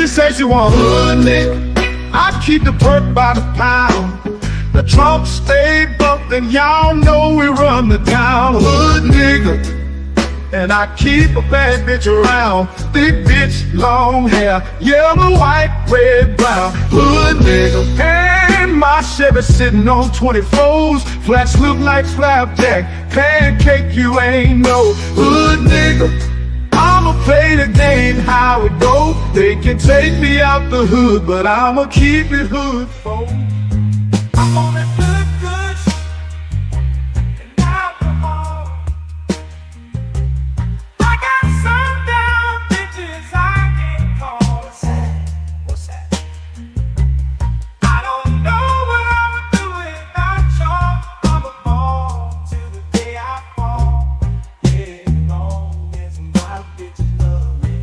She says she want hood nigga. I keep the perk by the pound. The trunk stay bumpin', y'all know we run the town. Hood nigga. And I keep a bad bitch around. Thick bitch, long hair, yellow, white, red, brown. Hood nigga. And my Chevy sitting on 24s. Flats look like flapjack. Pancake, you ain't no hood nigga. I'ma play the game how it go. They can take me out the hood, but I'ma keep it hood, folks. I'm on that good and alcohol. I got some down bitches I can't call. What's that? I don't know what I'ma do without y'all. I'm a ball till the day I fall. Yeah, long as my bitches love me.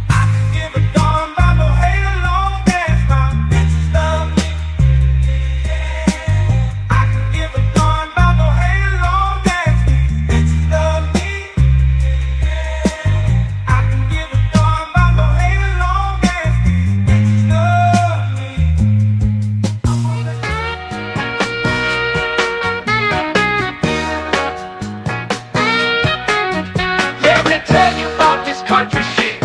I can give a darn about no hate long as my bitches love me. I can give a darn about no hate long as these bitches love me. I can give a darn about no hate long as these bitches love me. Let me tell you about this country shit.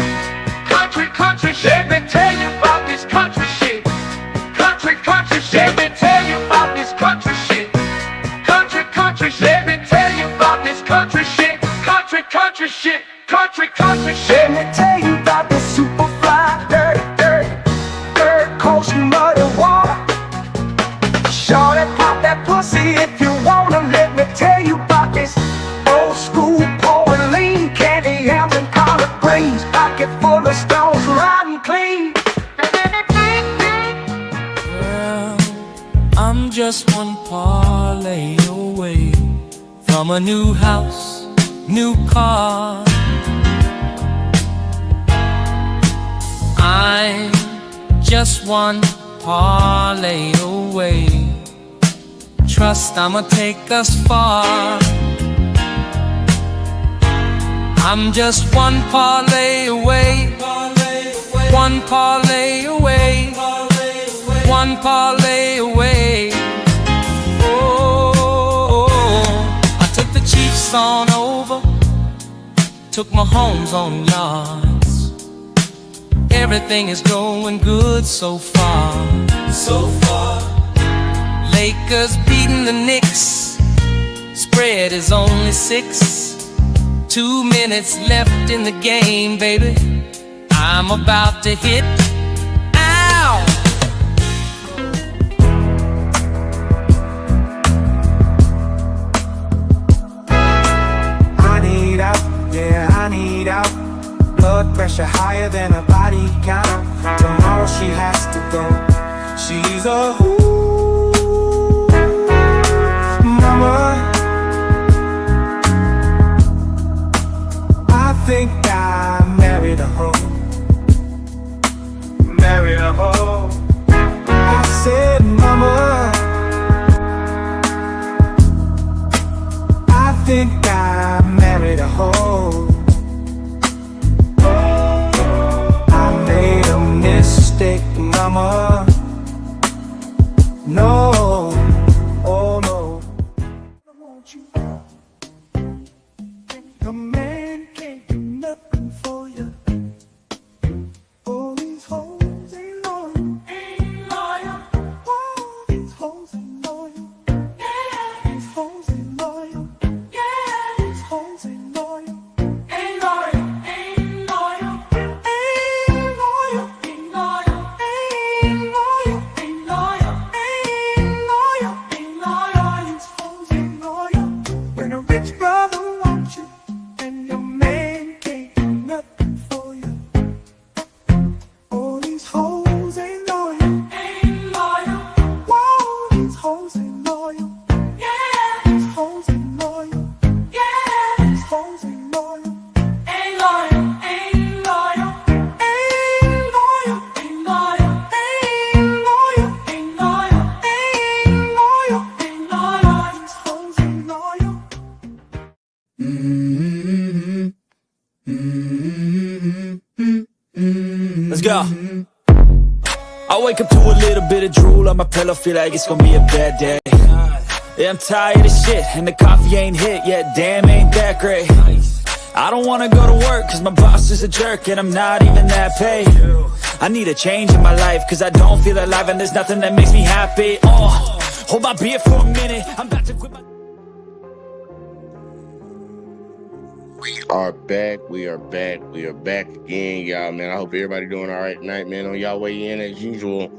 Country shit. Let me tell you about this country shit. Country shit. Let me tell you about this country shit. Country shit. Let me tell you about this country shit. Country shit. Country shit. Let me tell you about this super fly, dirt, coast, mud and water. Shorty, pop that pussy if you wanna. Let me tell you about this old school pouring lean, candy yams and collard greens, pocket full of stones, riding clean. Well, I'm just one parlay away from a new house, new car. I'm just one parlay away. Trust I'ma take us far. I'm just one parlay away. One parlay away. One parlay away. Oh, I took the Chiefs on over, took my homes on yards. Everything is going good so far. Lakers beating the Knicks. Spread is only 6. 2 minutes left in the game, baby. I'm about to hit. Ow! I need out, yeah, I need out. Blood pressure higher than a body count. Tomorrow she has to go. She's a mama. I think I married a hoe. Married a hoe. I said, mama, I think I married a hoe. I made a mistake, mama. No, oh no. I want you. A man can't do nothing for you. All these hoes ain't loyal. All these hoes ain't loyal. These hoes ain't loyal. These hoes ain't loyal. Ain't loyal. Ain't loyal. Ain't loyal. Ain't loyal. Ain't loyal. Ain't loyal. Ain't loyal. Ain't loyal. These hoes ain't loyal. When a rich brother wants you and your man can't do nothing for you. All these hoes ain't loyal. Ain't loyal. Whoa, these hoes ain't loyal. These hoes ain't loyal. These hoes ain't loyal. Ain't loyal. Ain't loyal. Ain't loyal. Ain't loyal. Ain't loyal. Ain't loyal. Ain't loyal. Ain't loyal. These hoes ain't loyal. go. I wake up to a little bit of drool on my pillow, feel like it's gonna be a bad day. Yeah, I'm tired of shit, and the coffee ain't hit yet, damn, ain't that great. I don't wanna go to work, cause my boss is a jerk, and I'm not even that paid. I need a change in my life, cause I don't feel alive, and there's nothing that makes me happy. Hold my beer for a minute, I'm about to quit my... We are back again, y'all, man. I hope everybody doing all right tonight, man. On y'all way in, as usual,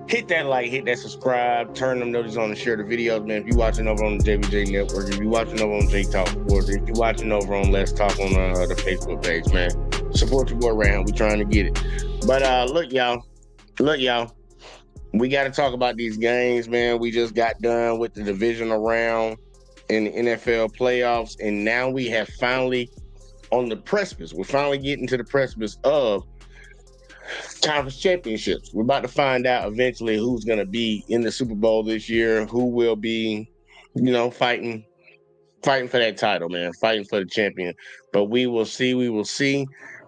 hit that like, hit that subscribe, turn them notices on and share the videos, man. If you're watching over on the JBJ Network, if you're watching over on J Talk Sports, if you're watching over on Let's Talk on the Facebook page, man, support your boy Ram. We trying to get it. But look, y'all, we got to talk about these games, man. We just got done with the divisional round in the NFL playoffs, and now we have finally on the precipice. We're finally getting to the precipice of conference championships. We're about to find out eventually who's going to be in the Super Bowl this year, who will be, fighting for that title, man, fighting for the champion. But we will see.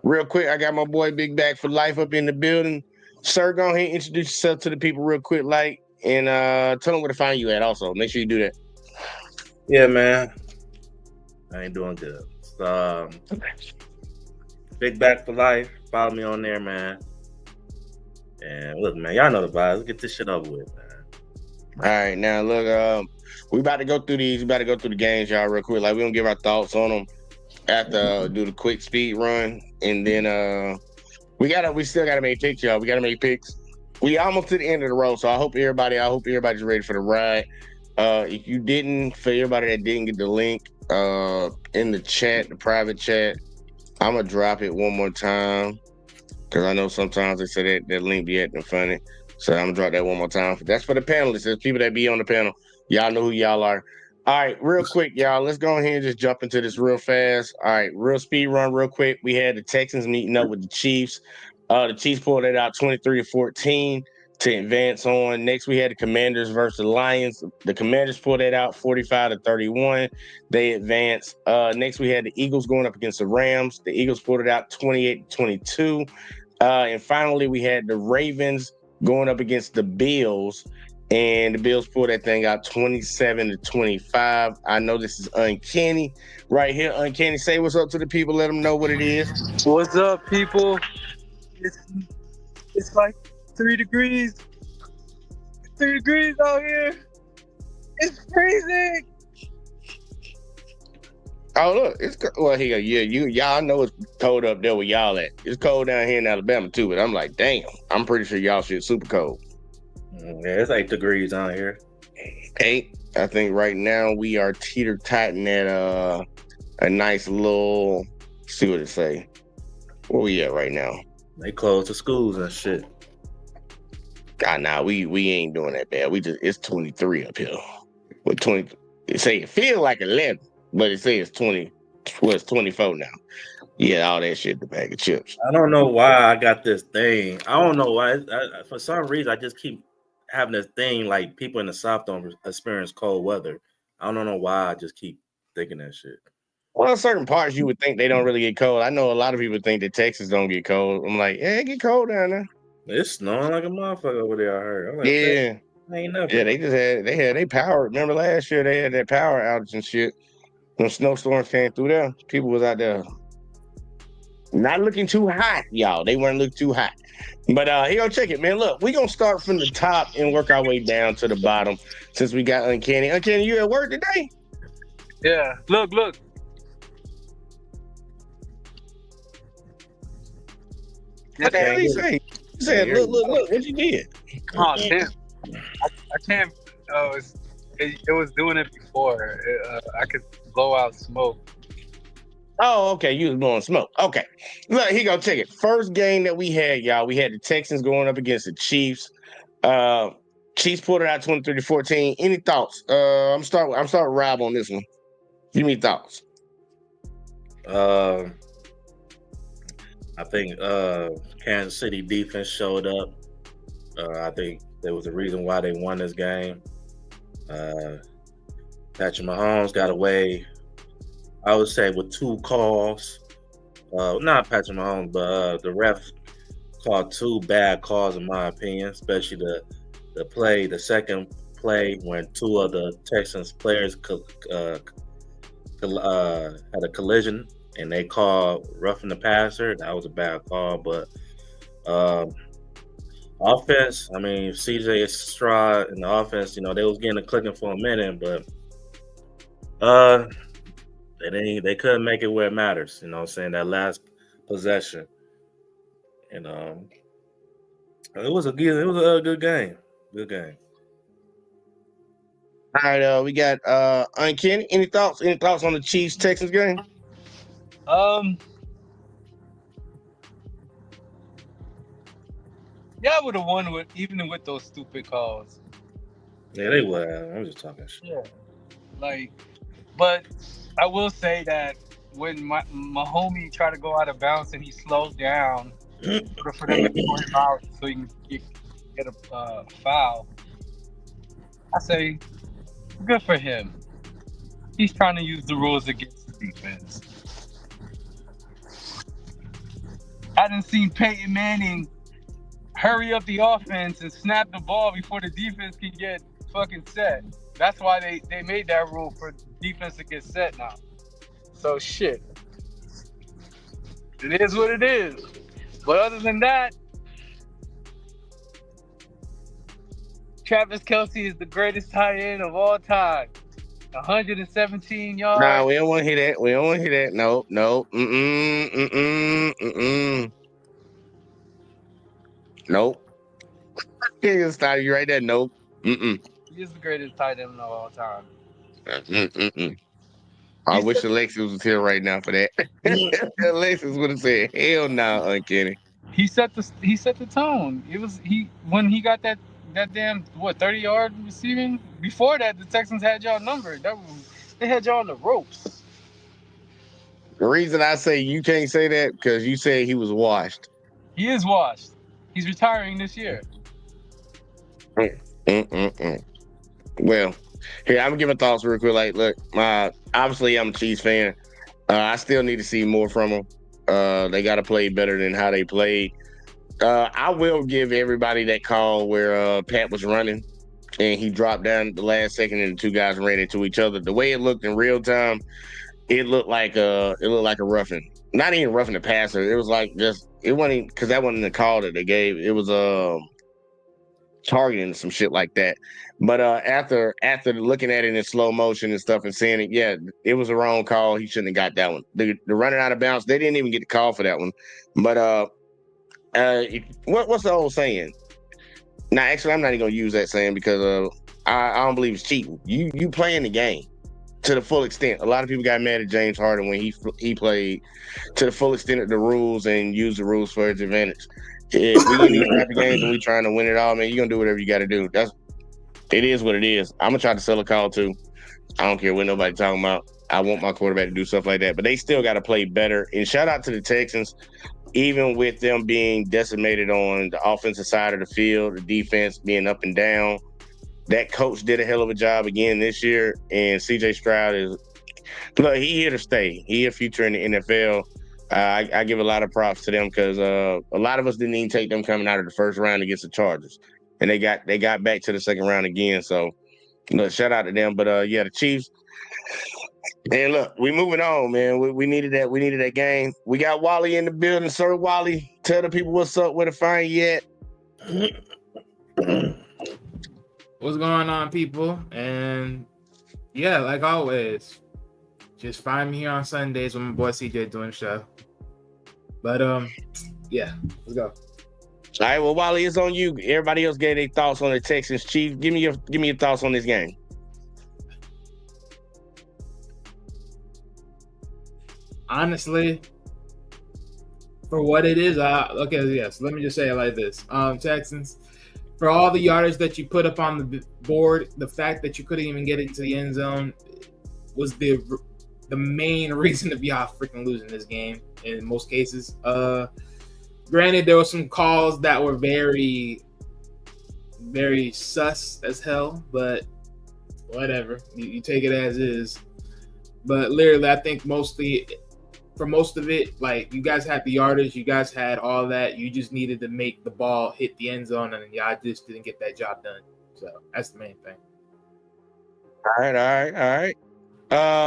Real quick, I got my boy Big Back for Life up in the building. Sir, go ahead and introduce yourself to the people real quick, and tell them where to find you at also. Make sure you do that. Yeah, man. I ain't doing good. Big Back for Life. Follow me on there, man. And look, man, y'all know the vibes. Let's get this shit over with, man. All right, now look, we about to go through these. We about to go through the games, y'all, real quick. Like, we gonna give our thoughts on them after do the quick speed run, and then we still gotta make picks, y'all. We gotta make picks. We almost to the end of the road, so I hope everybody's ready for the ride. If you didn't, for everybody that didn't get the link in the chat, the private chat, I'm gonna drop it one more time because I know sometimes they say that link be acting funny. So I'm gonna drop that one more time. That's for the panelists. There's people that be on the panel. Y'all know who y'all are. All right, real quick, y'all. Let's go ahead and just jump into this real fast. All right, real speed run, real quick. We had the Texans meeting up with the Chiefs. The Chiefs pulled it out 23-14 to advance on. Next, we had the Commanders versus the Lions. The Commanders pulled that out 45-31. They advanced. Next, we had the Eagles going up against the Rams. The Eagles pulled it out 28-22. And finally, we had the Ravens going up against the Bills. And the Bills pulled that thing out 27-25. I know this is Uncanny right here. Uncanny, say what's up to the people. Let them know what it is. What's up, people? It's like 3 degrees. 3 degrees out here. It's freezing. Oh, look, it's well here. Yeah, y'all know it's cold up there where y'all at. It's cold down here in Alabama too, but I'm like, damn, I'm pretty sure y'all shit super cold. Yeah, it's 8 degrees out here. 8. I think right now we are teeter-totting at a nice little. See what it say. Where we at right now? They close the schools and shit. God, nah, we ain't doing that bad. It's 23 up here. With 20, it feel like 11, but it says 20. Well, it's 24 now. Yeah, all that shit, the bag of chips. I don't know why I got this thing. I don't know why. For some reason, I just keep having this thing like people in the South don't experience cold weather. I don't know why. I just keep thinking that shit. Well, certain parts you would think they don't really get cold. I know a lot of people think that Texas don't get cold. I'm like, yeah, it get cold down there. It's snowing like a motherfucker over there. I heard. I'm like, Yeah. Ain't nothing. Yeah, they had their power. Remember last year they had that power outage and shit. When snowstorms came through there, people was out there not looking too hot, y'all. They weren't looking too hot. But here, go check it, man. Look, we're gonna start from the top and work our way down to the bottom since we got Uncanny. Uncanny, you at work today? Yeah. Look. What the hell you say? You said, look, what you did? Oh, damn. I can't. Oh, it was doing it before. I could blow out smoke. Oh, okay. You was blowing smoke. Okay. Look, here, go check it. First game that we had, y'all, we had the Texans going up against the Chiefs. Chiefs pulled it out 23-14. Any thoughts? I'm starting Rob on this one. Give me thoughts. I think Kansas City defense showed up. I think there was a reason why they won this game. Patrick Mahomes got away, I would say, with 2 calls. Not Patrick Mahomes, but the ref called 2 bad calls in my opinion, especially the second play when 2 of the Texans players had a collision and they called roughing the passer. That was a bad call, but offense, I mean, CJ Stroud and the offense, they was getting it clicking for a minute, but they couldn't make it where it matters. You know what I'm saying? That last possession. And it was a good game. Good game. All right, we got Uncanny. Any thoughts? Any thoughts on the Chiefs Texans game? Yeah, I would have won even with those stupid calls. Yeah, they would. I'm just talking shit. Yeah, but I will say that when my homie tried to go out of bounds and he slowed down for them to throw him out so he can get a foul, I say good for him. He's trying to use the rules against the defense. I done seen Peyton Manning hurry up the offense and snap the ball before the defense can get fucking set. That's why they made that rule for defense to get set now. So shit. It is what it is. But other than that, Travis Kelce is the greatest tight end of all time. 117 yards. Nah, we don't want to hear that. We don't want to hear that. No. Nope. Can't even stop you right there. Nope. He is the greatest tight end of all time. I wish Alexis was here right now for that. Alexis would have said, "Hell no, Uncanny." He set the tone. When he got that damn 30-yard receiving. Before that, the Texans had y'all numbered. They had y'all on the ropes. The reason I say you can't say that because you said he was washed. He is washed. He's retiring this year. Well, here I'm giving thoughts real quick. Like, look, obviously I'm a Chiefs fan. I still need to see more from them. They got to play better than how they played. I will give everybody that call where Pat was running and he dropped down at the last second and the 2 guys ran into each other. The way it looked in real time, it looked like a roughing. Not even roughing the passer. It was like it wasn't because that wasn't the call that they gave. It was targeting some shit like that. But after looking at it in slow motion and stuff and seeing it, yeah, it was a wrong call. He shouldn't have got that one. The running out of bounds, they didn't even get the call for that one. But what's the old saying? Now, actually, I'm not even gonna use that saying because I don't believe it's cheating. You playing the game to the full extent. A lot of people got mad at James Harden when he played to the full extent of the rules and used the rules for his advantage. If we in these type of games and we trying to win it all, man, you're gonna do whatever you got to do. It is what it is. I'm gonna try to sell a call too. I don't care what nobody talking about. I want my quarterback to do stuff like that, but they still got to play better. And shout out to the Texans, even with them being decimated on the offensive side of the field, the defense being up and down. That coach did a hell of a job again this year, and CJ Stroud he here to stay. He a future in the NFL. I give a lot of props to them because a lot of us didn't even take them coming out of the first round against the Chargers, and they got back to the second round again. So, shout out to them. But yeah, the Chiefs. And look, we moving on, man. We needed that. We needed that game. We got Wally in the building, Sir Wally. Tell the people what's up, where to find you at. What's going on, people? And yeah, like always, just find me here on Sundays when my boy CJ doing the show. But yeah, let's go. All right, well, Wally, it's on you. Everybody else gave their thoughts on the Texans Chiefs. Give me your thoughts on this game. Honestly, for what it is, let me just say it like this. Texans, for all the yardage that you put up on the board, the fact that you couldn't even get into the end zone was the main reason of y'all freaking losing this game in most cases. Granted, there were some calls that were very, very sus as hell, but whatever. You take it as is. But literally, I think mostly for most of it, like you guys had the yardage, you guys had all that. You just needed to make the ball hit the end zone, and y'all just didn't get that job done. So that's the main thing. All right.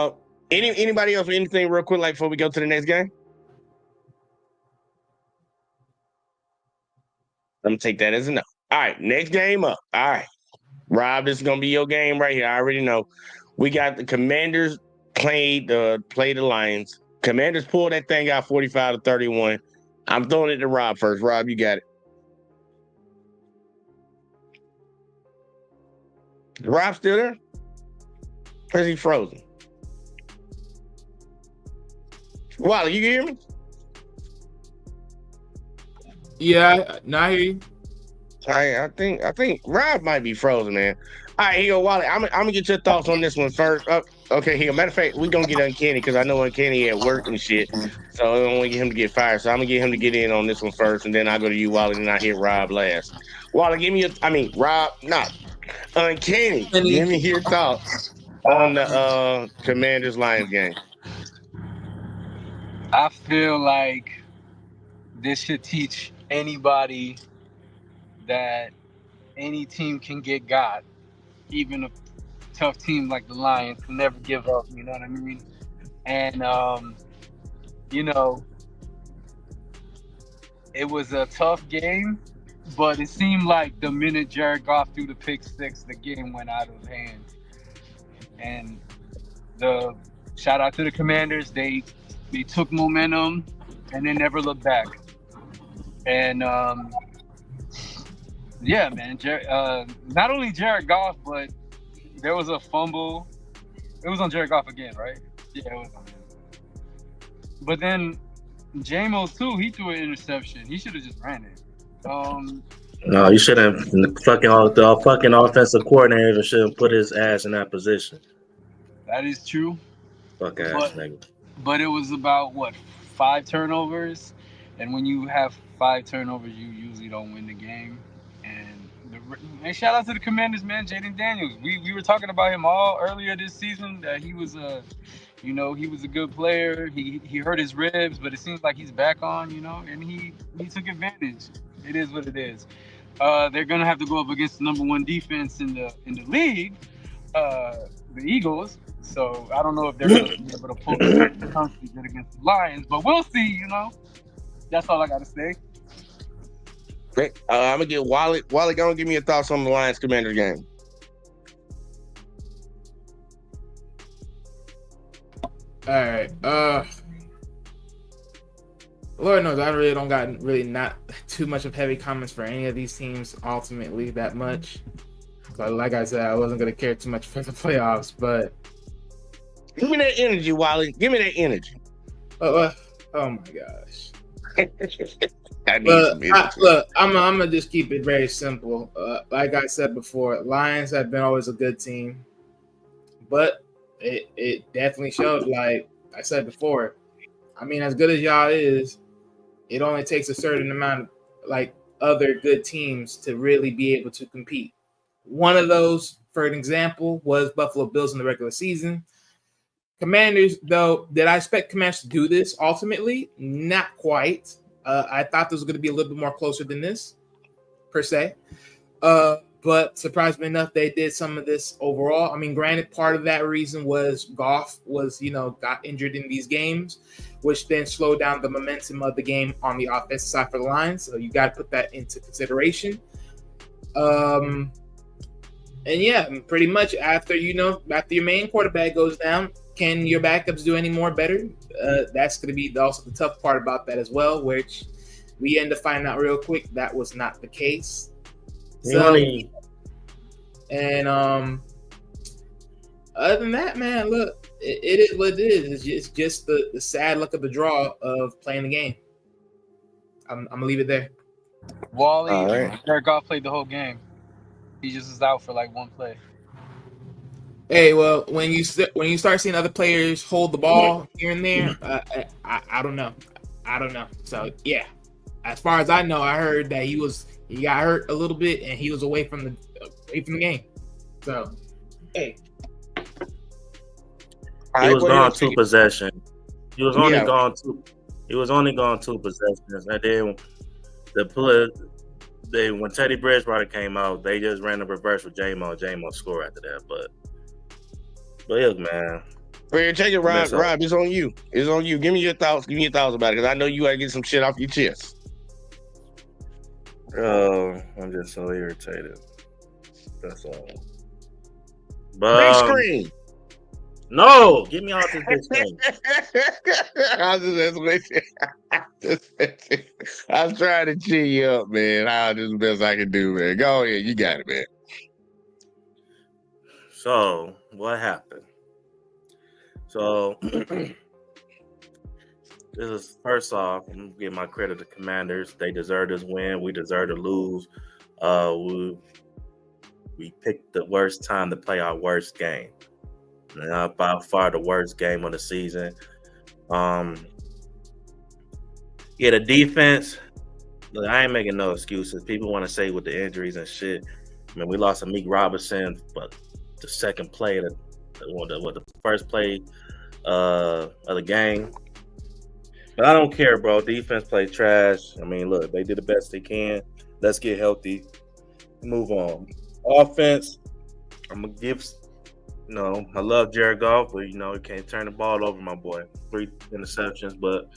Anybody else with anything real quick, like before we go to the next game? I'm gonna take that as a no. All right, next game up. All right, Rob, this is gonna be your game right here. I already know. We got the Commanders play the Lions. Commanders pulled that thing out 45-31. I'm throwing it to Rob first. Rob, you got it. Is Rob still there? Or is he frozen? Wally, you hear me? Yeah, now I hear you. I think Rob might be frozen, man. All right, here you go, Wally. I'm gonna get your thoughts on this one first. Okay, here. Matter of fact, we're gonna get Uncanny because I know Uncanny at work and shit. So I don't want to get him to get fired. So I'm gonna get him to get in on this one first, and then I'll go to you, Wally, and I hit Rob last. Wally, give me Rob, not Uncanny. Give me your thoughts on the Commanders Lions game. I feel like this should teach anybody that any team can get got. Even a tough team like the Lions can never give up, you know what I mean? And, it was a tough game, but it seemed like the minute Jared Goff threw the pick six, the game went out of hand. And the shout out to the Commanders, they took momentum and they never looked back. And yeah, man, not only Jared Goff, but there was a fumble. It was on Jared Goff again, right? Yeah, it was on him. But then J-Mos too, he threw an interception. He should have just ran it. No, you shouldn't. The fucking offensive coordinator shouldn't put his ass in that position. That is true. Fuck ass nigga. But it was about 5 turnovers, and when you have 5 turnovers, you usually don't win the game. And shout out to the Commanders, man, Jaden Daniels. We were talking about him all earlier this season that he was a good player. He hurt his ribs, but it seems like he's back on, and he took advantage. It is what it is. They're gonna have to go up against the number 1 defense in the league, the Eagles. So I don't know if they're gonna be able to pull the country good against the Lions, but we'll see. That's all I gotta say. Great. I'm gonna get Wally. Wally, go and give me your thoughts on the Lions Commanders game. All right. Lord knows I really don't got not too much of heavy comments for any of these teams ultimately that much. But like I said, I wasn't gonna care too much for the playoffs. But give me that energy, Wally. Give me that energy. Oh my gosh. I need some energy. Look, I'm gonna just keep it very simple. Like I said before, Lions have been always a good team, but it definitely showed. Like I said before, I mean, as good as y'all is, it only takes a certain amount of other good teams to really be able to compete. One of those, for an example, was Buffalo Bills in the regular season. Commanders, though, did I expect Commanders to do this ultimately? Not quite. I thought this was going to be a little bit more closer than this, per se. But surprisingly enough, they did some of this overall. I mean, granted, part of that reason was Goff was, got injured in these games, which then slowed down the momentum of the game on the offensive side for the Lions. So you got to put that into consideration. And yeah, pretty much after your main quarterback goes down, can your backups do any more better? That's going to be also the tough part about that as well, which we end up finding out real quick that was not the case. So, and other than that, man, look, it is what it is. It's just the sad luck of the draw of playing the game. I'm gonna leave it there. Wally, right. Jared Goff played the whole game. He just was out for 1 play. Hey, well, when you start seeing other players hold the ball here and there, I don't know. So yeah, as far as I know, I heard that he got hurt a little bit and he was away from the game. So hey, he was gone 2 possessions. He was only Yeah. gone two. He was only gone 2 possessions, and then when Teddy Bridgewater came out, they just ran the reverse with J-Mo. J-Mo scored after that, but look, man. Well, take it, Rob. Mess up. Rob, it's on you. It's on you. Give me your thoughts. Give me your thoughts about it, because I know you gotta get some shit off your chest. I'm just so irritated. That's all. Big But screen. no, get me off this big screen. I was trying to cheer you up, man. I'll do the best I can do, man. Go ahead. You got it, man. So what happened? So this is first off, I'm gonna give my credit to Commanders. They deserve this win. We deserve to lose. We picked the worst time to play our worst game. By far the worst game of the season. The defense. Look, I ain't making no excuses. People want to say with the injuries and shit. I mean, we lost to Meek Robinson, but the second play, the first play of the game. But I don't care, bro. Defense played trash. I mean, look, they did the best they can. Let's get healthy. Move on. Offense, I'm gonna give. I love Jared Goff, but he can't turn the ball over, my boy. 3 interceptions, but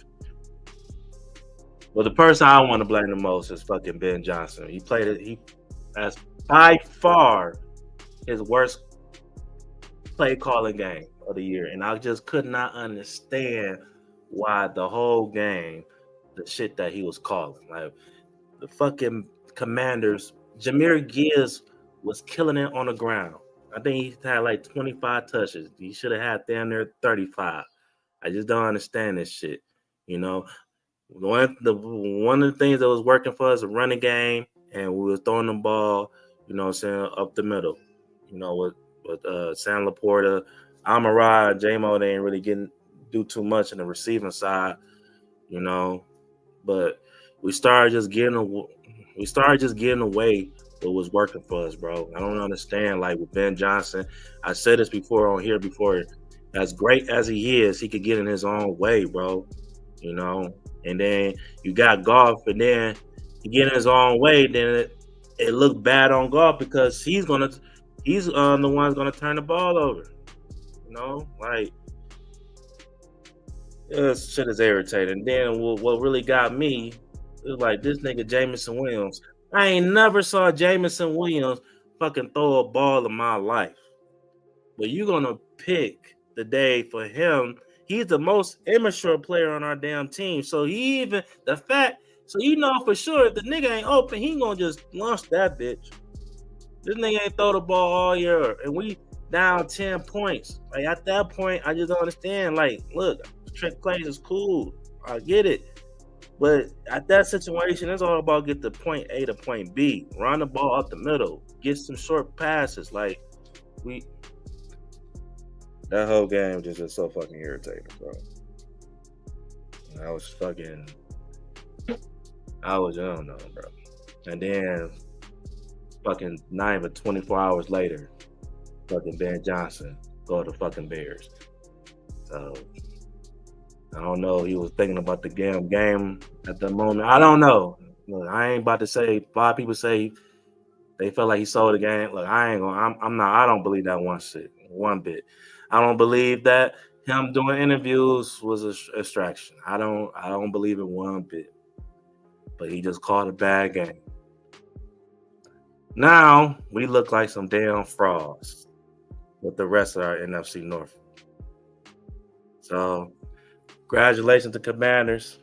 the person I want to blame the most is fucking Ben Johnson. He played it. He has by far his worst play calling game of the year, and I just could not understand why the whole game, the shit that he was calling, like the fucking Commanders. Jahmyr Gibbs was killing it on the ground. I think he had like 25 touches. He should have had down there 35. I just don't understand this shit. One of the things that was working for us, a running game, and we were throwing the ball, up the middle. With Sam Laporta, Amon-Ra, J-Mo, they ain't really do too much in the receiving side, But we started just getting away what was working for us, bro. I don't understand. Like with Ben Johnson, I said this before on here before. As great as he is, he could get in his own way, bro. And then you got Goff, and then he get in his own way. Then it looked bad on Goff because he's the one's gonna turn the ball over. This shit is irritating. And then what really got me is like this nigga Jameson Williams. I ain't never saw Jameson Williams fucking throw a ball in my life. But you're gonna pick the day for him. He's the most immature player on our damn team. So for sure if the nigga ain't open, he gonna just launch that bitch. This nigga ain't throw the ball all year. And we down 10 points. Like at that point, I just don't understand. Like, look, trick plays is cool. I get it. But at that situation, it's all about get the point A to point B. Run the ball up the middle. Get some short passes. Like, that whole game just is so fucking irritating, bro. I don't know, bro. And then fucking not even 24 hours later, fucking Ben Johnson go to fucking Bears. So I don't know. He was thinking about the game at the moment. I don't know. Look, I ain't about to say. A lot of people say they felt like he sold the game. Look, I ain't gonna. I'm not. I don't believe that one bit. I don't believe that him doing interviews was a distraction. I don't believe it one bit. But he just called a bad game. Now we look like some damn frauds with the rest of our NFC North. So, congratulations to Commanders.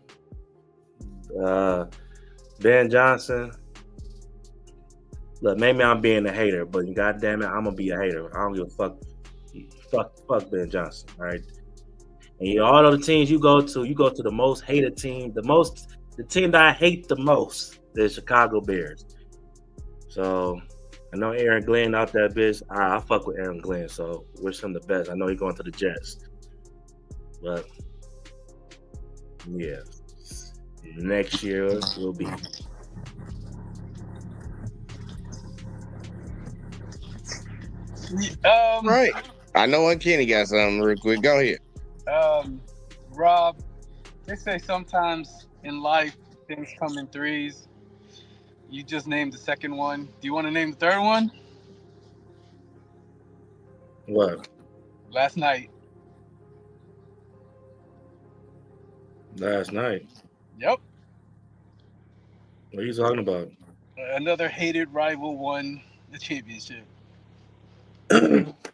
Ben Johnson. Look, maybe I'm being a hater, but goddamn it, I'm gonna be a hater. I don't give a fuck. Fuck Ben Johnson, all right? And all of the teams you go to the most hated team, the team that I hate the most, the Chicago Bears. So I know Aaron Glenn out that bitch. I fuck with Aaron Glenn, so wish him the best. I know he's going to the Jets. But yeah. Next year will be Right. I know Kenny got something real quick. Go ahead. Rob, they say sometimes in life things come in threes. You just named the second one. Do you want to name the third one? What? Last night. Last night. Yep. What are you talking about? Another hated rival won the championship.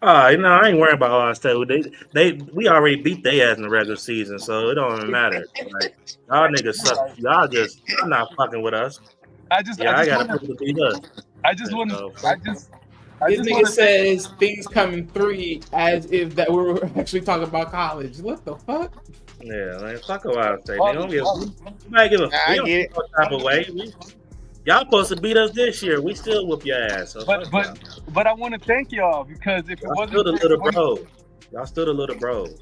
I ain't worrying about Ohio State. We already beat their ass in the regular season, so it don't even matter. Like, y'all niggas suck. Y'all not fucking with us. I just I got wanna, people to beat us. I just want to. This nigga wanna say- says things come in three as if that we're actually talking about college. What the fuck? Yeah, man, fuck Ohio State. Oh, They don't give. We might give a. I We don't get it. give no type of way. Y'all supposed to beat us this year. We still whoop your ass. So But fuck y'all. but I want to thank y'all because if it Y'all wasn't still the for- little bros. Y'all still the little bros.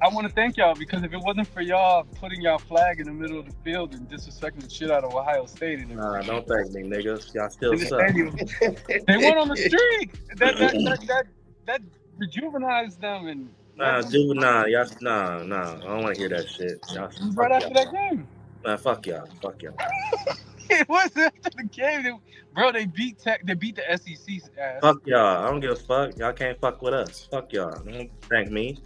I want to thank y'all because if it wasn't for y'all putting y'all flag in the middle of the field and disrespecting the shit out of Ohio State and Nah, don't thank me, niggas. Y'all still in the suck. stadium, they went on the streak. That rejuvenized them and Nah, juvenile. Y'all, nah. I don't want to hear that shit. Y'all, right fuck after y'all. that game. Nah, fuck y'all. Fuck y'all. It was after the game, bro. They beat Tech. They beat the SEC's ass. Fuck y'all. I don't give a fuck. Y'all can't fuck with us. Fuck y'all. Don't thank me.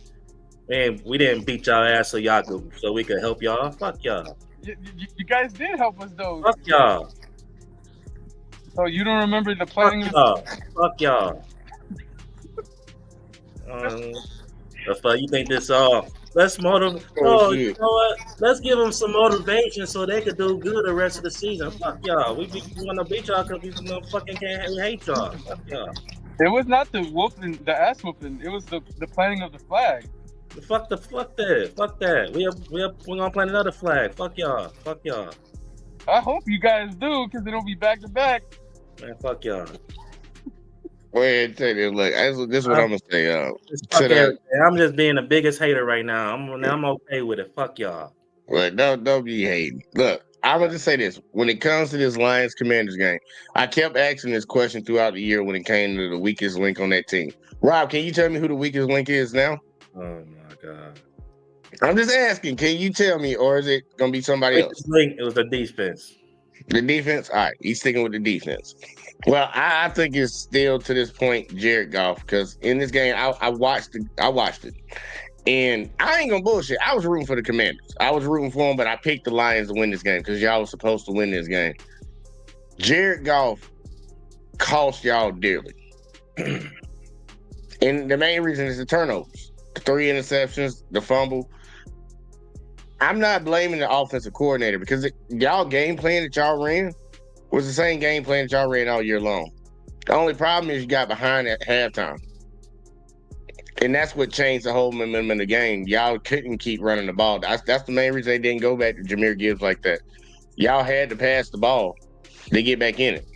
Man, we didn't beat y'all ass so we could help y'all. Fuck y'all. You guys did help us though. Fuck y'all. So you don't remember the Fuck playing? y'all. Fuck y'all. The fuck you think this all? Let's motivate. Oh, Oh, you shit. know what? Let's give them some motivation so they could do good the rest of the season. Fuck y'all. We want to beat y'all because we fucking we hate y'all. Fuck y'all. It was not the whooping, the ass whooping. It was the planting of the flag. Fuck that. We're gonna plant another flag. Fuck y'all. Fuck y'all. I hope you guys do because it'll be back to back. Man, fuck y'all. Go ahead and tell you, look, this is what I'm gonna say. Just fuck To that, everything. I'm just being the biggest hater right now. I'm okay with it. Fuck y'all. well, don't be hating. Look, I'm gonna just say this: when it comes to this Lions Commanders game, I kept asking this question throughout the year when it came to the weakest link on that team. Rob, can you tell me who the weakest link is now? Oh my god. I'm just asking. Can you tell me, or is it gonna be somebody else? It was the defense. The defense? All right, he's sticking with the defense. Well, I think it's still to this point Jared Goff because in this game I watched it, and I ain't gonna bullshit. I was rooting for the Commanders. I was rooting for them, but I picked the Lions to win this game because y'all was supposed to win this game. Jared Goff cost y'all dearly, and the main reason is the turnovers, the 3 interceptions, the fumble. I'm not blaming the offensive coordinator because y'all game plan that y'all ran was the same game plan that y'all ran all year long. The only problem is you got behind at halftime. And that's what changed the whole momentum of the game. Y'all couldn't keep running the ball. That's the main reason they didn't go back to Jahmyr Gibbs like that. Y'all had to pass the ball to get back in it.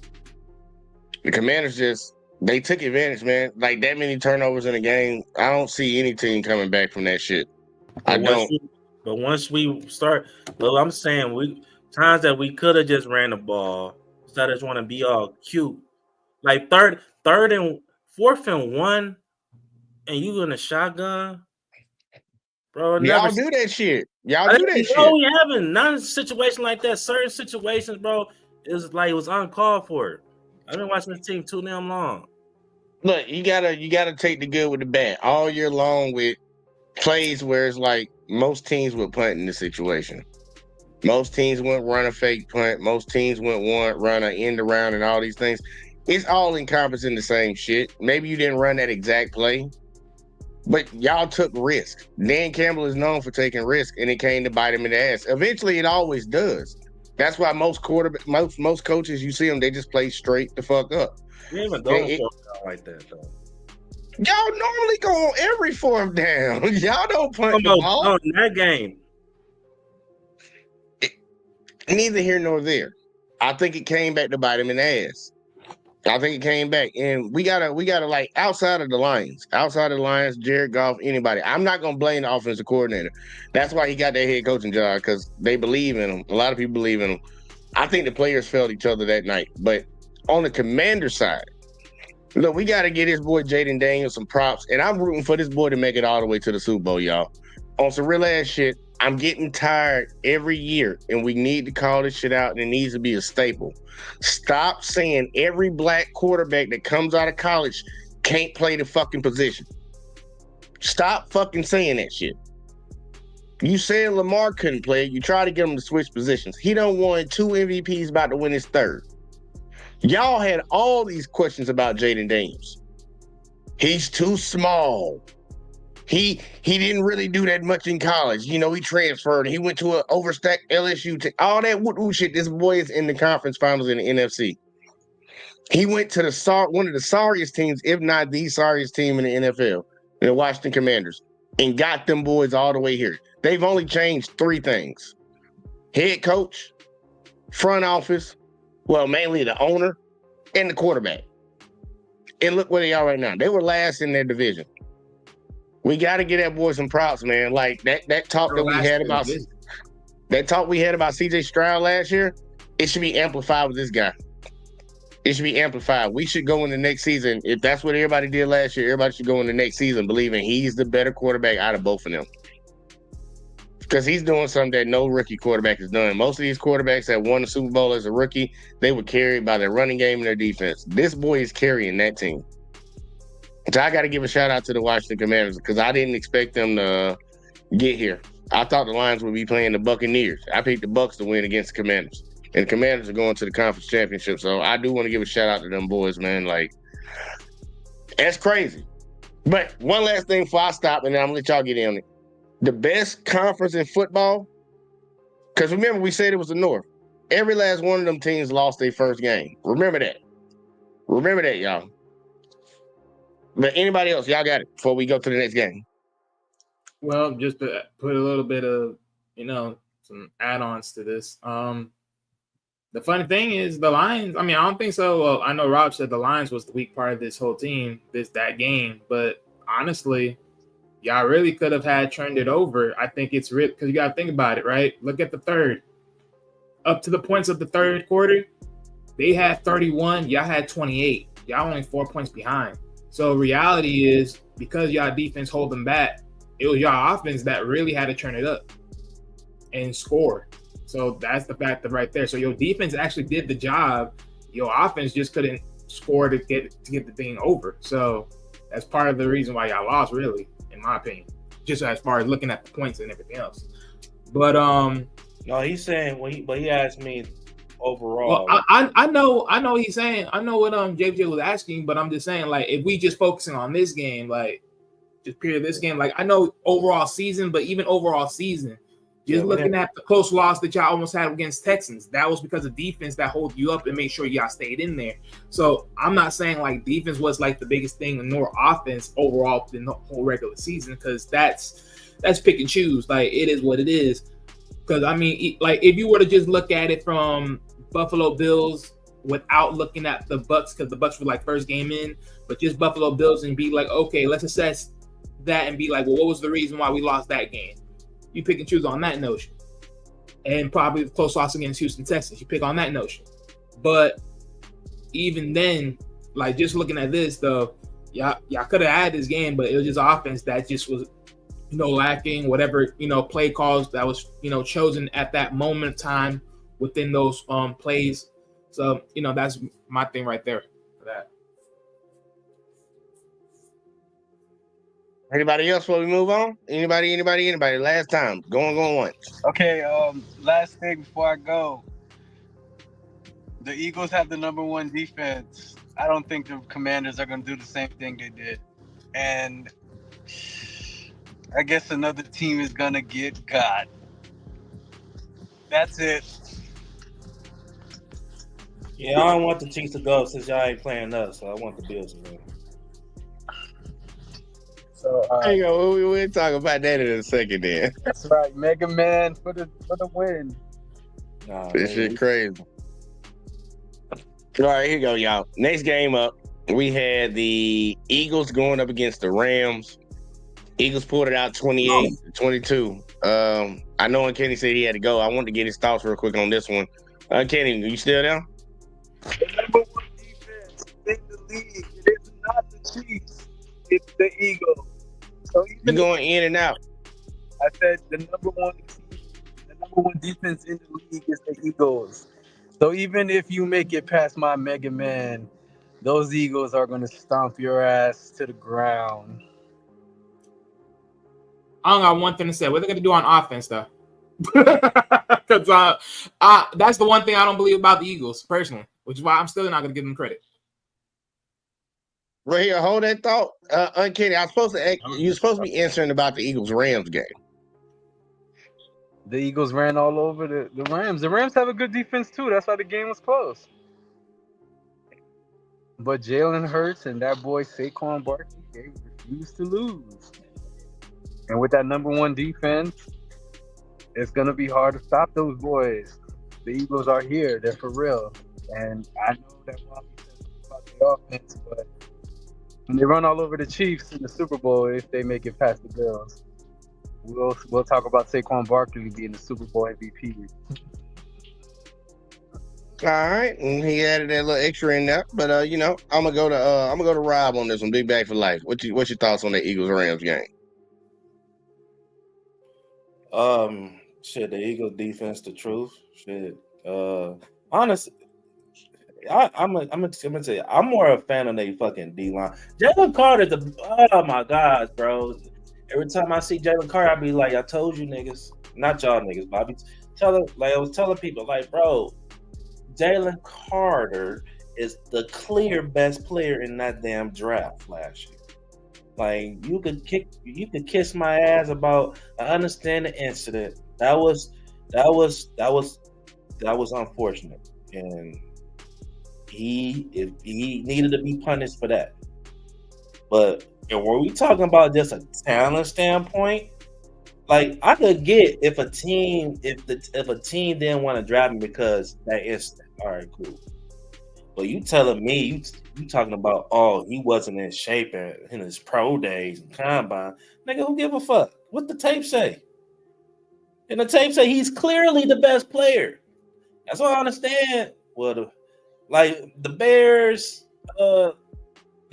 The Commanders they took advantage, man. Like that many turnovers in a game, I don't see any team coming back from that shit. I don't. But once we start, well, I'm saying times that we could have just ran the ball instead of just want to be all cute. Like third and 4th and 1, and you in a shotgun, bro. Y'all do that shit. Y'all do that shit. No, we haven't. None of situation like that. Certain situations, bro, is like it was uncalled for. I've been watching this team too damn long. Look, you gotta take the good with the bad all year long with plays where it's like most teams would punt in this situation. Most teams wouldn't run a fake punt. Most teams wouldn't run an end around and all these things. It's all encompassing the same shit. Maybe you didn't run that exact play, but y'all took risk. Dan Campbell is known for taking risk, and it came to bite him in the ass. Eventually, it always does. That's why most coaches, you see them, they just play straight the fuck up. You ain't even going for it like that, though. Y'all normally go on every 4th down. Y'all don't punt the ball. No, in that game. Neither here nor there. I think it came back to bite him in the ass. I think it came back, and we gotta like outside of the Lions, Jared Goff, anybody. I'm not gonna blame the offensive coordinator. That's why he got that head coaching job because they believe in him. A lot of people believe in him. I think the players felt each other that night. But on the Commander side, look, we gotta get this boy Jaden Daniels some props, and I'm rooting for this boy to make it all the way to the Super Bowl, y'all. On some real ass shit, I'm getting tired every year, and we need to call this shit out, and it needs to be a staple. Stop saying every black quarterback that comes out of college can't play the fucking position. Stop fucking saying that shit. You said Lamar couldn't play. You try to get him to switch positions. He done won 2 MVPs, about to win his 3rd. Y'all had all these questions about Jaden Daniels. He's too small. He didn't really do that much in college. You know, he transferred. He went to an overstacked LSU. All that woo shit. This boy is in the conference finals in the NFC. He went to one of the sorriest teams, if not the sorriest team in the NFL, the Washington Commanders, and got them boys all the way here. They've only changed 3 things: head coach, front office, well, mainly the owner, and the quarterback. And look where they are right now. They were last in their division. We got to get that boy some props, man. Like that talk that we had about CJ Stroud last year, it should be amplified with this guy. It should be amplified. We should go in the next season. If that's what everybody did last year, everybody should go in the next season believing he's the better quarterback out of both of them. Because he's doing something that no rookie quarterback has done. Most of these quarterbacks that won the Super Bowl as a rookie, they were carried by their running game and their defense. This boy is carrying that team. So I got to give a shout out to the Washington Commanders because I didn't expect them to get here. I thought the Lions would be playing the Buccaneers. I picked the Bucs to win against the Commanders. And the Commanders are going to the conference championship. So I do want to give a shout out to them boys, man. Like, that's crazy. But one last thing before I stop, and then I'm going to let y'all get in on it. The best conference in football, because remember, we said it was the North. Every last one of them teams lost their first game. Remember that. Remember that, y'all. But anybody else, y'all got it before we go to the next game? Well, just to put a little bit of, some add-ons to this. The funny thing is the Lions, I don't think so. Well, I know Rob said the Lions was the weak part of this whole team, that game. But honestly, y'all really could have had turned it over. I think it's real because you got to think about it, right? Look at the third. Up to the points of the third quarter, they had 31. Y'all had 28. Y'all only 4 points behind. So reality is because y'all defense hold them back, it was y'all offense that really had to turn it up and score. So that's the fact of right there. So your defense actually did the job. Your offense just couldn't score to get the thing over. So that's part of the reason why y'all lost, really, in my opinion. Just as far as looking at the points and everything else. But no, he's saying but he asked me overall. Well, I know he's saying, I know what JJ was asking, but I'm just saying, like, if we just focusing on this game, like just period this game, like I know overall season, but even overall season, just looking at the close loss that y'all almost had against Texans, that was because of defense that hold you up and made sure y'all stayed in there. So I'm not saying like defense was like the biggest thing nor offense overall in the whole regular season, because that's pick and choose. Like it is what it is. Because like if you were to just look at it from Buffalo Bills without looking at the Bucs, because the Bucs were like first game in, but just Buffalo Bills and be like, okay, let's assess that and be like, well, what was the reason why we lost that game? You pick and choose on that notion. And probably the close loss against Houston Texans. You pick on that notion. But even then, like just looking at this, though, y'all could have had this game, but it was just offense that just was, lacking whatever, play calls that was, chosen at that moment of time within those plays. So, that's my thing right there for that. Anybody else before we move on? Anybody? Last time. Going once. Okay, last thing before I go. The Eagles have the number one defense. I don't think the Commanders are going to do the same thing they did. And I guess another team is going to get got. That's it. Yeah, I don't want the Chiefs to go since y'all ain't playing us, so I want the Bills to win. So There you go. We'll talk about that in a second then. that's right. Mega Man for the win. Nah, This shit crazy. All right, here you go, y'all. Next game up, we had the Eagles going up against the Rams. Eagles pulled it out 28-22. I know Kenny said he had to go. I wanted to get his thoughts real quick on this one. Kenny, you still there? The number one defense in the league. It is not the Chiefs. It's the Eagles. So You going in and out. I said the number one defense in the league is the Eagles. So even if you make it past my Mega Man, those Eagles are gonna stomp your ass to the ground. I don't got one thing to say. What are they gonna do on offense though? Because that's the one thing I don't believe about the Eagles personally, which is why I'm still not gonna give them credit. Right here, hold that thought. Uncanny, you're supposed to be answering about the Eagles-Rams game. The Eagles ran all over the Rams. The Rams have a good defense too. That's why the game was close. But Jalen Hurts and that boy Saquon Barkley, they refuse to lose. And with that number one defense, it's gonna be hard to stop those boys. The Eagles are here; they're for real. And I know that Bobby says about the offense, but when they run all over the Chiefs in the Super Bowl, if they make it past the Bills, we'll talk about Saquon Barkley being the Super Bowl MVP. All right, and he added that little extra in there. But I'm gonna go to Rob on this one. Big Bag for life. What's your thoughts on the Eagles-Rams game? Shit, the Eagles defense, the truth. Shit. Honestly, I'm gonna tell you, I'm more a fan of they fucking D line. Jalen Carter, oh my gosh, bro. Every time I see Jalen Carter, I be like, I told you niggas, not y'all niggas, but I was telling people, like, bro, Jalen Carter is the clear best player in that damn draft last year. Like, you could kiss my ass about. I understand the incident. That was unfortunate, and he needed to be punished for that. But were we talking about just a talent standpoint? Like, I could get if a team didn't want to draft him because that incident. All right, cool. But you telling me you talking about, oh, he wasn't in shape in his pro days and combine. Nigga, who give a fuck? What the tape say? And the tape say he's clearly the best player. That's what I understand. Well, the Bears, the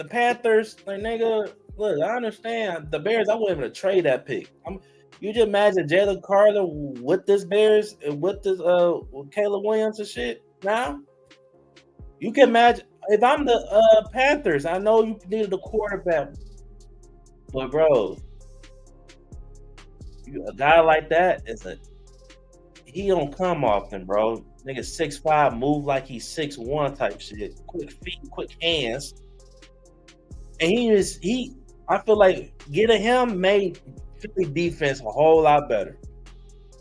Panthers, like, nigga, look, I understand. The Bears, I wouldn't even trade that pick. You just imagine Jalen Carter with this Bears and with this with Caleb Williams and shit now? You can imagine if I'm the Panthers, I know you needed a quarterback. But bro, a guy like that he don't come often, bro. Nigga 6'5", move like he's 6'1" type shit. Quick feet, quick hands. And I feel like getting him made Philly defense a whole lot better.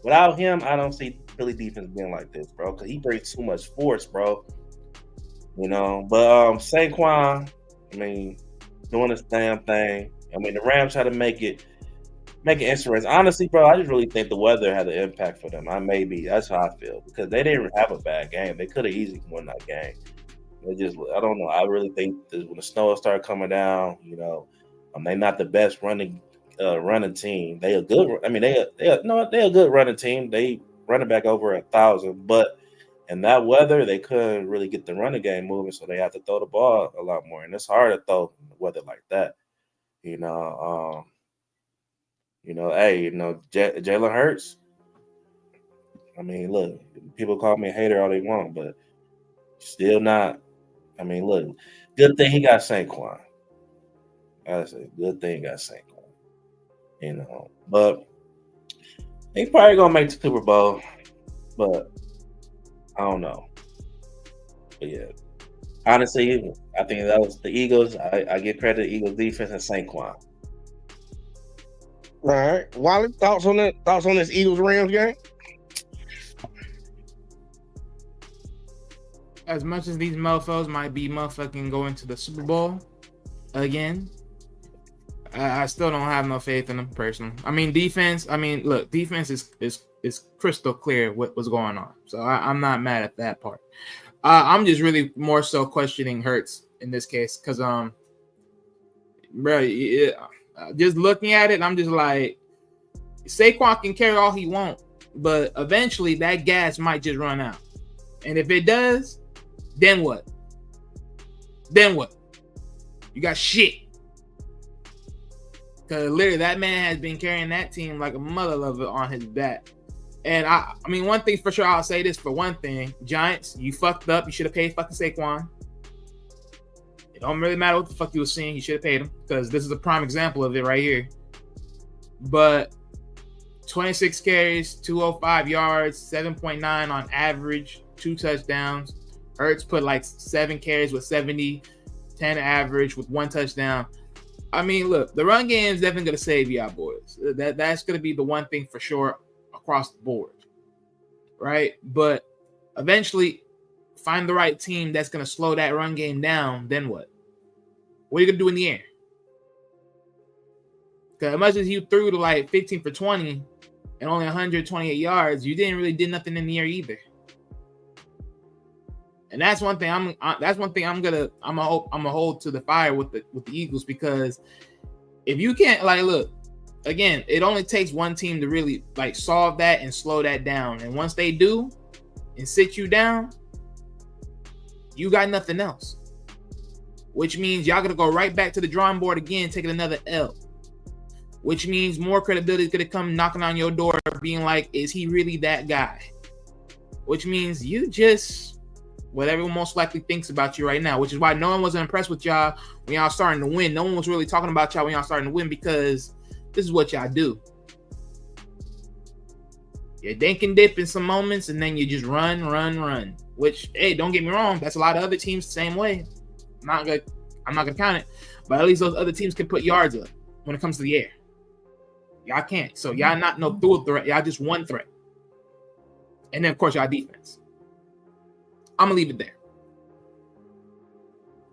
Without him, I don't see Philly defense being like this, bro, because he brings too much force, bro. But Saquon, I mean, doing this damn thing. I mean, the Rams had to make it interesting. Honestly, bro, I just really think the weather had an impact for them. That's how I feel, because they didn't have a bad game. They could have easily won that game. I don't know. I really think that when the snow started coming down, they're not the best running team. They a good. I mean, they're a good running team. They running back over 1,000, but in that weather, they couldn't really get the running game moving, so they have to throw the ball a lot more, and it's hard to throw in the weather like that. Jalen Hurts. I mean, look, people call me a hater all they want, but still not. I mean, look, good thing he got Saquon. I say, good thing he got Saquon. But he's probably gonna make the Super Bowl, but I don't know. But yeah, honestly, I think that was the Eagles. I give credit to the Eagles defense and Saquon. All right, Wally, thoughts on this Eagles-Rams game? As much as these mofos might be motherfucking going to the Super Bowl again, I still don't have no faith in them personally. I mean, defense. I mean, look, defense is crystal clear what was going on, so I'm not mad at that part. I'm just really more so questioning Hurts in this case because bro, just looking at it, I'm just like, Saquon can carry all he wants, but eventually that gas might just run out, and if it does, then what? You got shit. Because literally, that man has been carrying that team like a mother lover on his back. And I mean, one thing for sure, I'll say this for one thing: Giants, you fucked up. You should have paid fucking Saquon. It don't really matter what the fuck you were seeing. You should have paid him because this is a prime example of it right here. But 26 carries, 205 yards, 7.9 on average, 2 touchdowns. Ertz put like 7 carries with 70, 10 average with 1 touchdown. I mean, look, the run game is definitely going to save y'all boys. That's going to be the one thing for sure across the board, right? But eventually, find the right team that's going to slow that run game down. Then what? What are you going to do in the air? Because as much as you threw to like 15 for 20 and only 128 yards, you didn't really did nothing in the air either. And that's one thing I'm gonna hold to the fire with the Eagles, because if you can't, like, look, again, it only takes one team to really like solve that and slow that down. And once they do and sit you down, you got nothing else. Which means y'all gonna go right back to the drawing board again, taking another L. Which means more credibility is gonna come knocking on your door, being like, is he really that guy? Which means you just what everyone most likely thinks about you right now, which is why no one was impressed with y'all when y'all starting to win. No one was really talking about y'all when y'all starting to win, because this is what y'all do. You dink and dip in some moments, and then you just run. Which, hey, don't get me wrong, that's a lot of other teams the same way. I'm not gonna count it, but at least those other teams can put yards up when it comes to the air. Y'all can't. So y'all not no dual threat. Y'all just one threat. And then, of course, y'all defense. I'm gonna leave it there.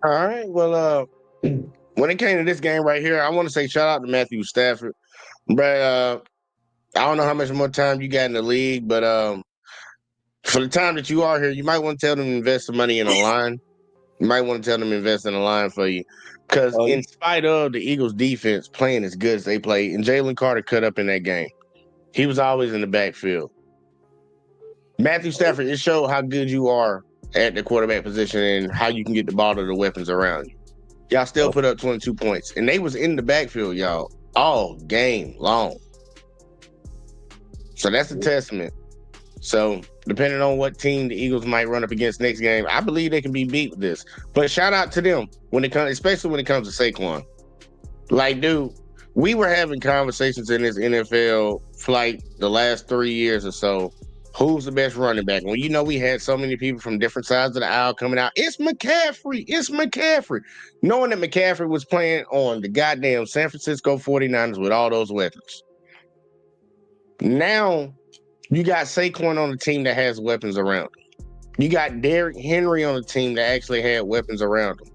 All right. Well, when it came to this game right here, I want to say shout out to Matthew Stafford. But I don't know how much more time you got in the league, but for the time that you are here, you might want to tell them to invest some money in a line. You might want to tell them to invest in a line for you. Because in spite of the Eagles defense playing as good as they played, and Jalen Carter cut up in that game, he was always in the backfield. Matthew Stafford, it showed how good you are at the quarterback position and how you can get the ball to the weapons around you. Y'all still put up 22 points. And they was in the backfield, y'all, all game long. So that's a testament. So depending on what team the Eagles might run up against next game, I believe they can be beat with this. But shout out to them when it comes, especially when it comes to Saquon. Like, dude, we were having conversations in this NFL for like the last 3 years or so. Who's the best running back? Well, you know, we had so many people from different sides of the aisle coming out. It's McCaffrey. It's McCaffrey. Knowing that McCaffrey was playing on the goddamn San Francisco 49ers with all those weapons. Now, you got Saquon on the team that has weapons around him. You got Derrick Henry on the team that actually had weapons around him.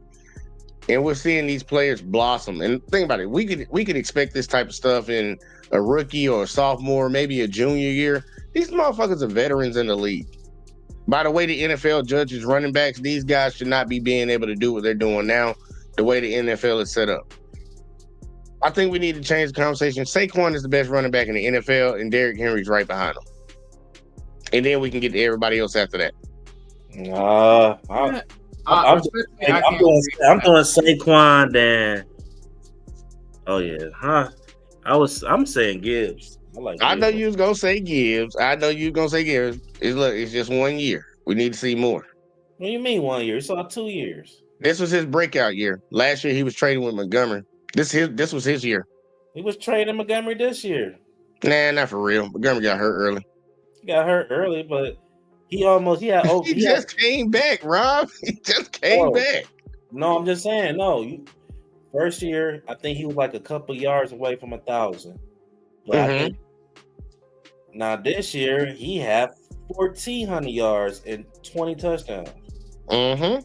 And we're seeing these players blossom. And think about it. We could expect this type of stuff in a rookie or a sophomore, maybe a junior year. These motherfuckers are veterans in the league. By the way the NFL judges running backs, these guys should not be being able to do what they're doing now, the way the NFL is set up. I think we need to change the conversation. Saquon is the best running back in the NFL, and Derrick Henry's right behind him. And then we can get to everybody else after that. I'm doing Saquon, then. Oh yeah, huh? I'm saying Gibbs. I know you was gonna say Gibbs. It's just 1 year. We need to see more. What do you mean 1 year? It's all 2 years. This was his breakout year. Last year he was trading with Montgomery. This was his year. He was trading Montgomery this year. Nah, not for real. Montgomery got hurt early. He got hurt early, but he just came back, Rob. He just came back. No, I'm just saying, first year, I think he was like a couple yards away from 1,000. But I think now this year he had 1,400 yards and 20 touchdowns. So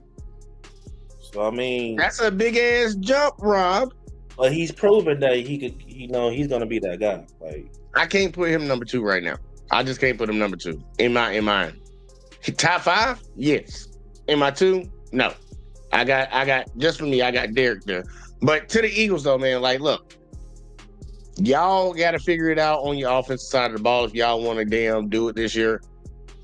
I mean, that's a big ass jump, Rob. But he's proven that he could. He's gonna be that guy. Like, I can't put him number 2 right now. I just can't put him number 2 in my top 5. Yes, in my 2, no. I got just for me. I got Derek there. But to the Eagles though, man. Like, look. Y'all got to figure it out on your offensive side of the ball if y'all want to damn do it this year.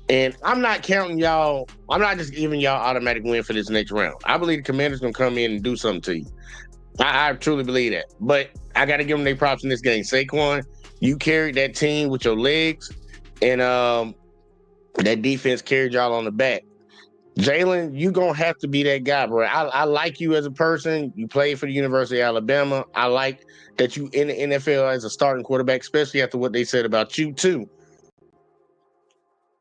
And I'm not counting y'all. I'm not just giving y'all automatic win for this next round. I believe the Commanders going to come in and do something to you. I truly believe that. But I got to give them their props in this game. Saquon, you carried that team with your legs, and that defense carried y'all on the back. Jalen, you gonna have to be that guy, bro. I like you as a person. You played for the University of Alabama. I like that you in the NFL as a starting quarterback, especially after what they said about you too.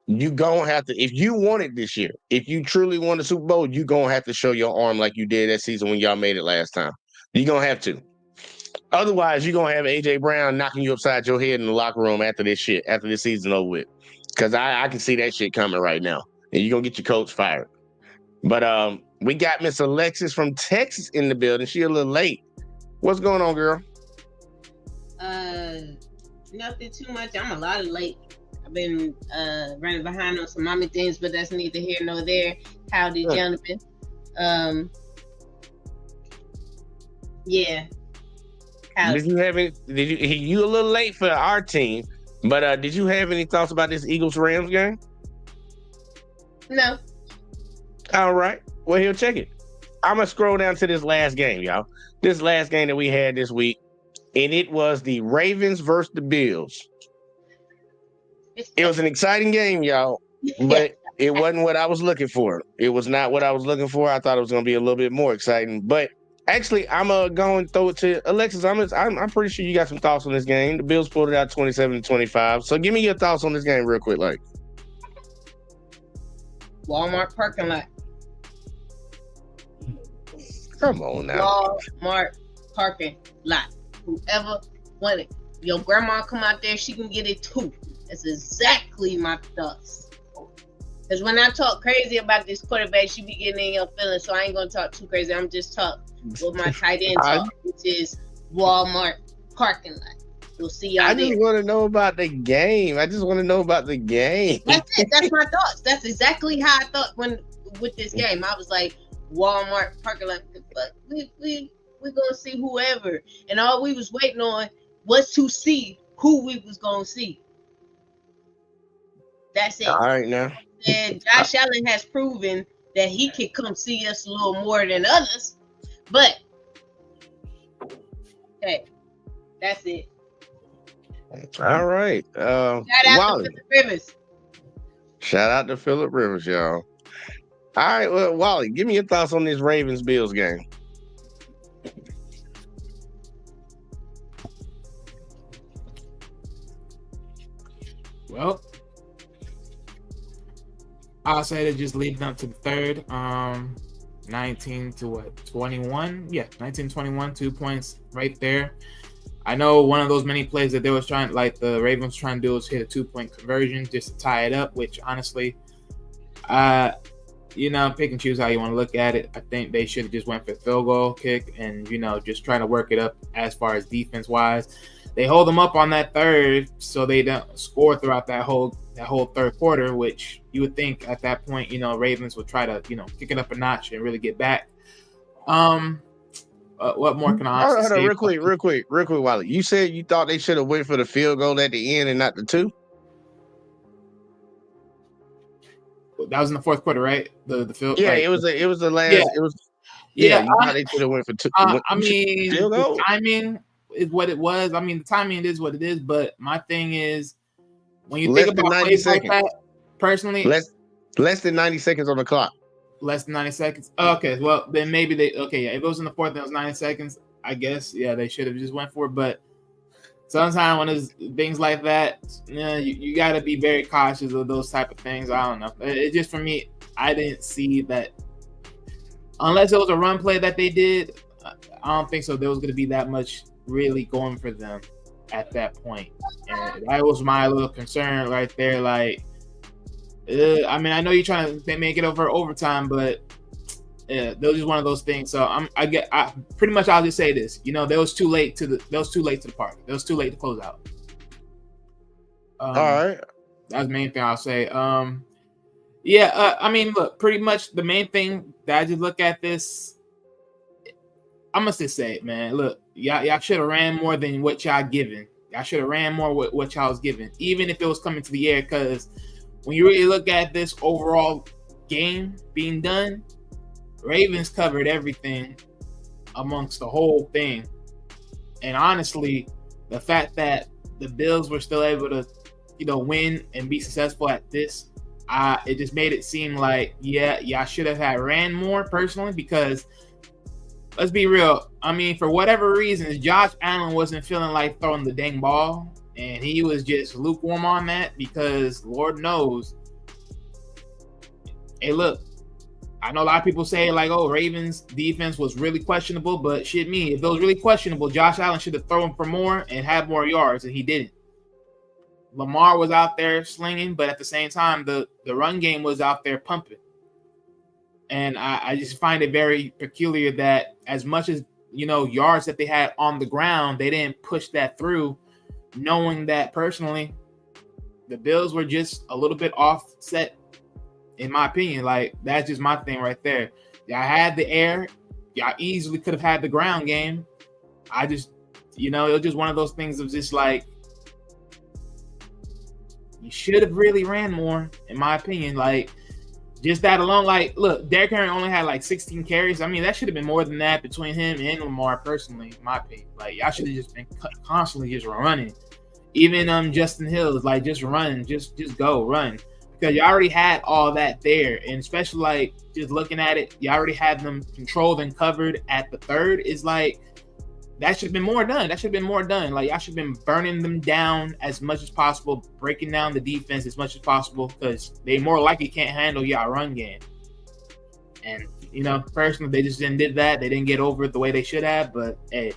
You gonna have to, if you want it this year, if you truly want the Super Bowl, you gonna have to show your arm like you did that season when y'all made it last time. You gonna have to. Otherwise, you're gonna have AJ Brown knocking you upside your head in the locker room after this season over with. Because I can see that shit coming right now. And you're gonna get your coach fired. But we got Miss Alexis from Texas in the building. She a little late. What's going on, girl? Nothing too much. I'm a lot late. I've been running behind on some mommy things, but that's neither here nor there. Howdy, gentlemen. Yeah. Howdy. Did you have any? You a little late for our team, but did you have any thoughts about this Eagles-Rams game? No. All right. Well, he'll check it. I'm gonna scroll down to this last game, y'all. This last game that we had this week, and it was the Ravens versus the Bills. It was an exciting game, y'all, but it wasn't what I was looking for. It was not what I was looking for. I thought it was gonna be a little bit more exciting, but actually, I'm gonna go and throw it to Alexis. I'm pretty sure you got some thoughts on this game. The Bills pulled it out 27-25. So give me your thoughts on this game real quick, like. Walmart parking lot. Come on now. Walmart parking lot. Whoever wanted your grandma come out there, she can get it too. That's exactly my thoughts. Because when I talk crazy about this quarterback, she be getting in your feelings. So I ain't gonna talk too crazy. I'm just talk with my tight end talk, which is Walmart parking lot. We'll see y'all. I just want to know about the game. That's it. That's my thoughts. That's exactly how I thought with this game. I was like, Walmart parking lot. But we gonna see whoever, and all we was waiting on was to see who we was gonna see. That's it. All right now. And Josh Allen has proven that he can come see us a little more than others. But hey, that's it. All right. Shout out to Phillip Rivers. Shout out to Phillip Rivers, y'all. All right, well, Wally, give me your thoughts on this Ravens-Bills game. Well, I'll say they're just leading up to the third. 19 to what? 21? Yeah, 19-21, 2 points right there. I know one of those many plays that they was trying, like the Ravens trying to do, was hit a 2-point conversion just to tie it up, which honestly, pick and choose how you want to look at it. I think they should have just went for a field goal kick and, just trying to work it up as far as defense wise. They hold them up on that third so they don't score throughout that whole third quarter, which you would think at that point, Ravens would try to, kick it up a notch and really get back. What more can I honestly say? Real quick, Wally. You said you thought they should have went for the field goal at the end and not the 2? That was in the fourth quarter, right? The field. Yeah, like, it was the last. Yeah. It was. Yeah, you thought they should have went for 2. Field goal? The timing is what it was. I mean, the timing is what it is. But my thing is, when you think about plays like that, personally, less than 90 seconds on the clock. Less than 90 seconds. Okay, well then maybe if it was in the fourth, and it was 90 seconds. I guess they should have just went for it. But sometimes when there's things like that, you got to be very cautious of those type of things. I don't know. It just, for me, I didn't see that unless it was a run play that they did. I don't think so. There was going to be that much really going for them at that point, and that was my little concern right there. Like, I mean, I know you're trying to make it over overtime, but that was just one of those things. So pretty much I'll just say this. That was too late to the party. That was too late to close out. All right. That's the main thing I'll say. I mean, look, pretty much the main thing that I just look at this, I must just say it, man. Look, y'all should have ran more than what y'all given. Y'all should have ran more with what y'all was given, even if it was coming to the air, because when you really look at this overall game being done, Ravens covered everything amongst the whole thing. And honestly, the fact that the Bills were still able to, win and be successful at this, it just made it seem like, I should have had ran more personally, because let's be real. I mean, for whatever reasons, Josh Allen wasn't feeling like throwing the dang ball, and he was just lukewarm on that because Lord knows. Hey, look, I know a lot of people say like, oh, Ravens defense was really questionable, but shit me, if it was really questionable, Josh Allen should have thrown for more and had more yards, and he didn't. Lamar was out there slinging, but at the same time, the run game was out there pumping. And I just find it very peculiar that as much as, yards that they had on the ground, they didn't push that through, knowing that personally, the Bills were just a little bit offset, in my opinion. Like, that's just my thing right there. Y'all had the air. Y'all easily could have had the ground game. I just, it was just one of those things of just like, you should have really ran more, in my opinion. Like, just that alone, like, look, Derrick Henry only had like 16 carries. I mean, that should have been more than that between him and Lamar, personally, in my opinion. Like, y'all should have just been constantly just running. Even Justin Hill, like, just run, just go, run. Because you already had all that there. And especially, like, just looking at it, you already had them controlled and covered at the third. Is like, that should have been more done. Like, y'all should have been burning them down as much as possible, breaking down the defense as much as possible, because they more likely can't handle y'all run game. And, personally, they just didn't did that. They didn't get over it the way they should have. But, hey,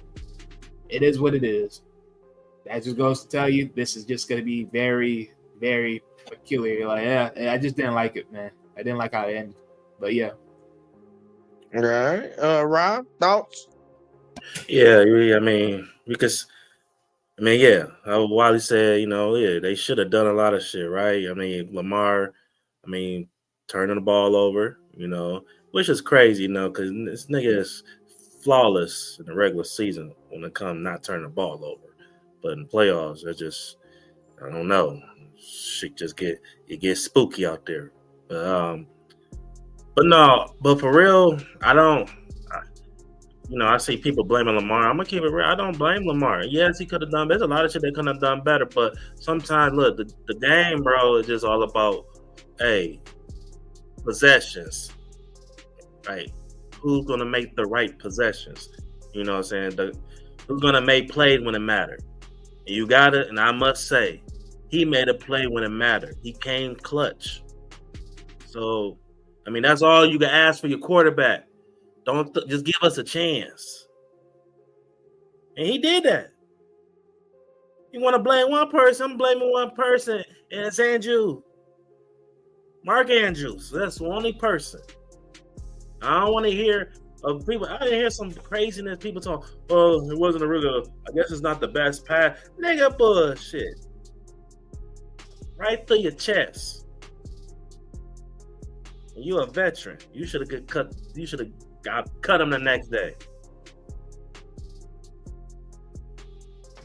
it is what it is. That just goes to tell you this is just going to be very, very peculiar. Like, I just didn't like it, man. I didn't like how it ended. But, yeah. All right. Rob, thoughts? Yeah, because Wally said, they should have done a lot of shit, right? I mean, Lamar, turning the ball over, which is crazy, because this nigga is flawless in the regular season when it comes not turning the ball over. But in the playoffs, it's just, I don't know. Shit just gets spooky out there. But for real, I see people blaming Lamar. I'm gonna keep it real. I don't blame Lamar. Yes, he could have done. There's a lot of shit they could have done better. But sometimes, look, the game, bro, is just all about, possessions, right? Who's gonna make the right possessions? You know what I'm saying? Who's gonna make plays when it mattered? And you got it. And I must say, he made a play when it mattered. He came clutch. So, that's all you can ask for your quarterback. Don't just give us a chance. And he did that. You want to blame one person? I'm blaming one person, and it's Andrew. Mark Andrews. That's the only person. I don't want to hear of people. I didn't hear some craziness. People talk, oh, it wasn't a real, I guess it's not the best pass. Nigga, bullshit. Right through your chest. You're a veteran. You should have got cut. You should have cut him the next day.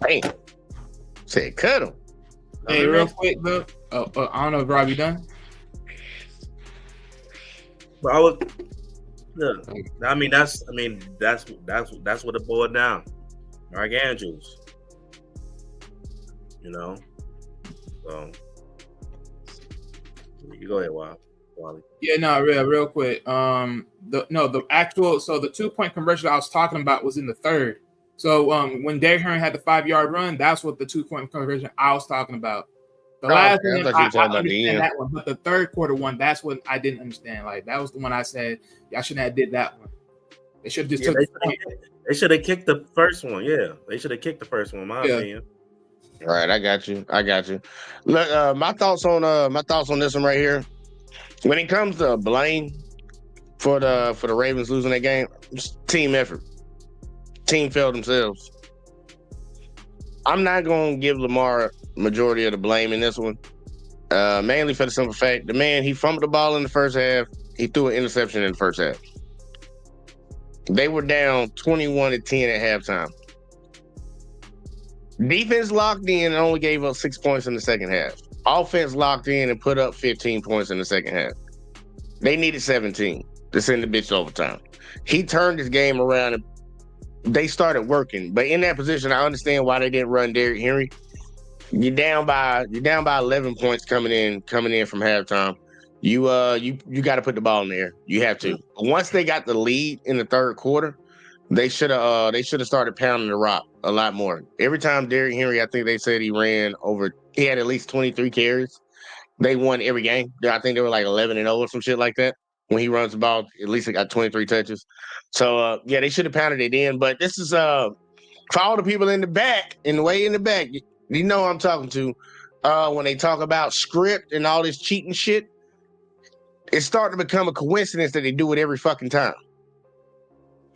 Hey, said cut him. Hey, real quick, though. I don't know if Rob, you done? But I was. Look, that's what it boiled down. Mark Andrews. So you go ahead, Wally. Yeah, no, real quick. The 2-point conversion I was talking about was in the third. So when Derrick Henry had the 5-yard run, that's what the 2-point conversion I was talking about. The last one, I understand that one, but the third quarter one, that's what I didn't understand. Like, that was the one I said y'all shouldn't have did that one. They should have just took. They should have kicked the first one. Yeah, they should have kicked the first one. In my opinion. All right, I got you. Look, my thoughts on this one right here. When it comes to blame for the Ravens losing that game, it's team effort. Team failed themselves. I'm not going to give Lamar majority of the blame in this one, mainly for the simple fact the man, he fumbled the ball in the first half. He threw an interception in the first half. They were down 21-10 at halftime. Defense locked in and only gave up 6 points in the second half. Offense locked in and put up 15 points in the second half. They needed 17 to send the bitch to overtime. He turned his game around they started working. But in that position, I understand why they didn't run Derrick Henry. You're down by 11 points coming in from halftime. You got to put the ball in there. You have to. Once they got the lead in the third quarter, they should have started pounding the rock a lot more. Every time Derrick Henry, I think they said he had at least 23 carries. They won every game. I think they were like 11-0 or some shit like that. When he runs the ball, at least he got 23 touches. So yeah, they should have pounded it in. But this is for all the people in the back, way in the back. You know who I'm talking to. When they talk about script and all this cheating shit, it's starting to become a coincidence that they do it every fucking time.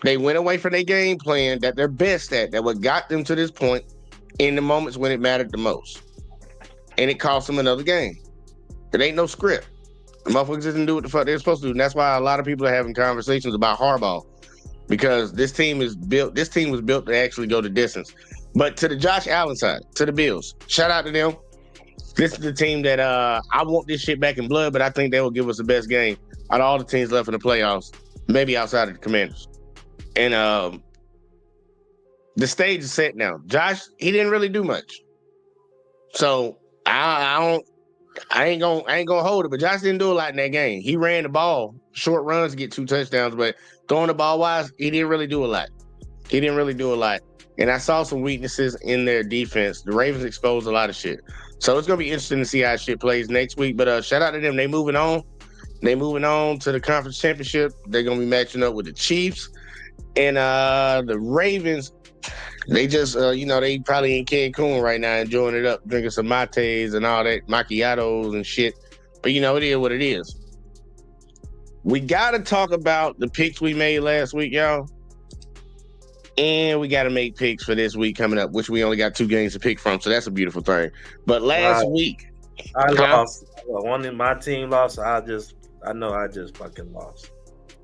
They went away from their game plan that they're best at, that what got them to this point in the moments when it mattered the most. And it cost them another game. It ain't no script. The motherfuckers didn't do what the fuck they're supposed to do. And that's why a lot of people are having conversations about Harbaugh. Because this team was built to actually go the distance. But to the Josh Allen side, to the Bills, shout out to them. This is the team that I want this shit back in blood, but I think they will give us the best game out of all the teams left in the playoffs, maybe outside of the Commanders. And the stage is set now. Josh, he didn't really do much. So I ain't gonna hold it, but Josh didn't do a lot in that game. He ran the ball, short runs to get 2 touchdowns, but throwing the ball wise, he didn't really do a lot. And I saw some weaknesses in their defense. The Ravens exposed a lot of shit. So it's gonna be interesting to see how shit plays next week. But shout out to them. They moving on to the conference championship. They're gonna be matching up with the Chiefs. And the Ravens, they just, they probably in Cancun right now enjoying it up, drinking some mates and all that, macchiatos and shit. But, it is what it is. We got to talk about the picks we made last week, y'all. And we got to make picks for this week coming up, which we only got 2 games to pick from. So that's a beautiful thing. But last week, I lost. My team lost. I just fucking lost.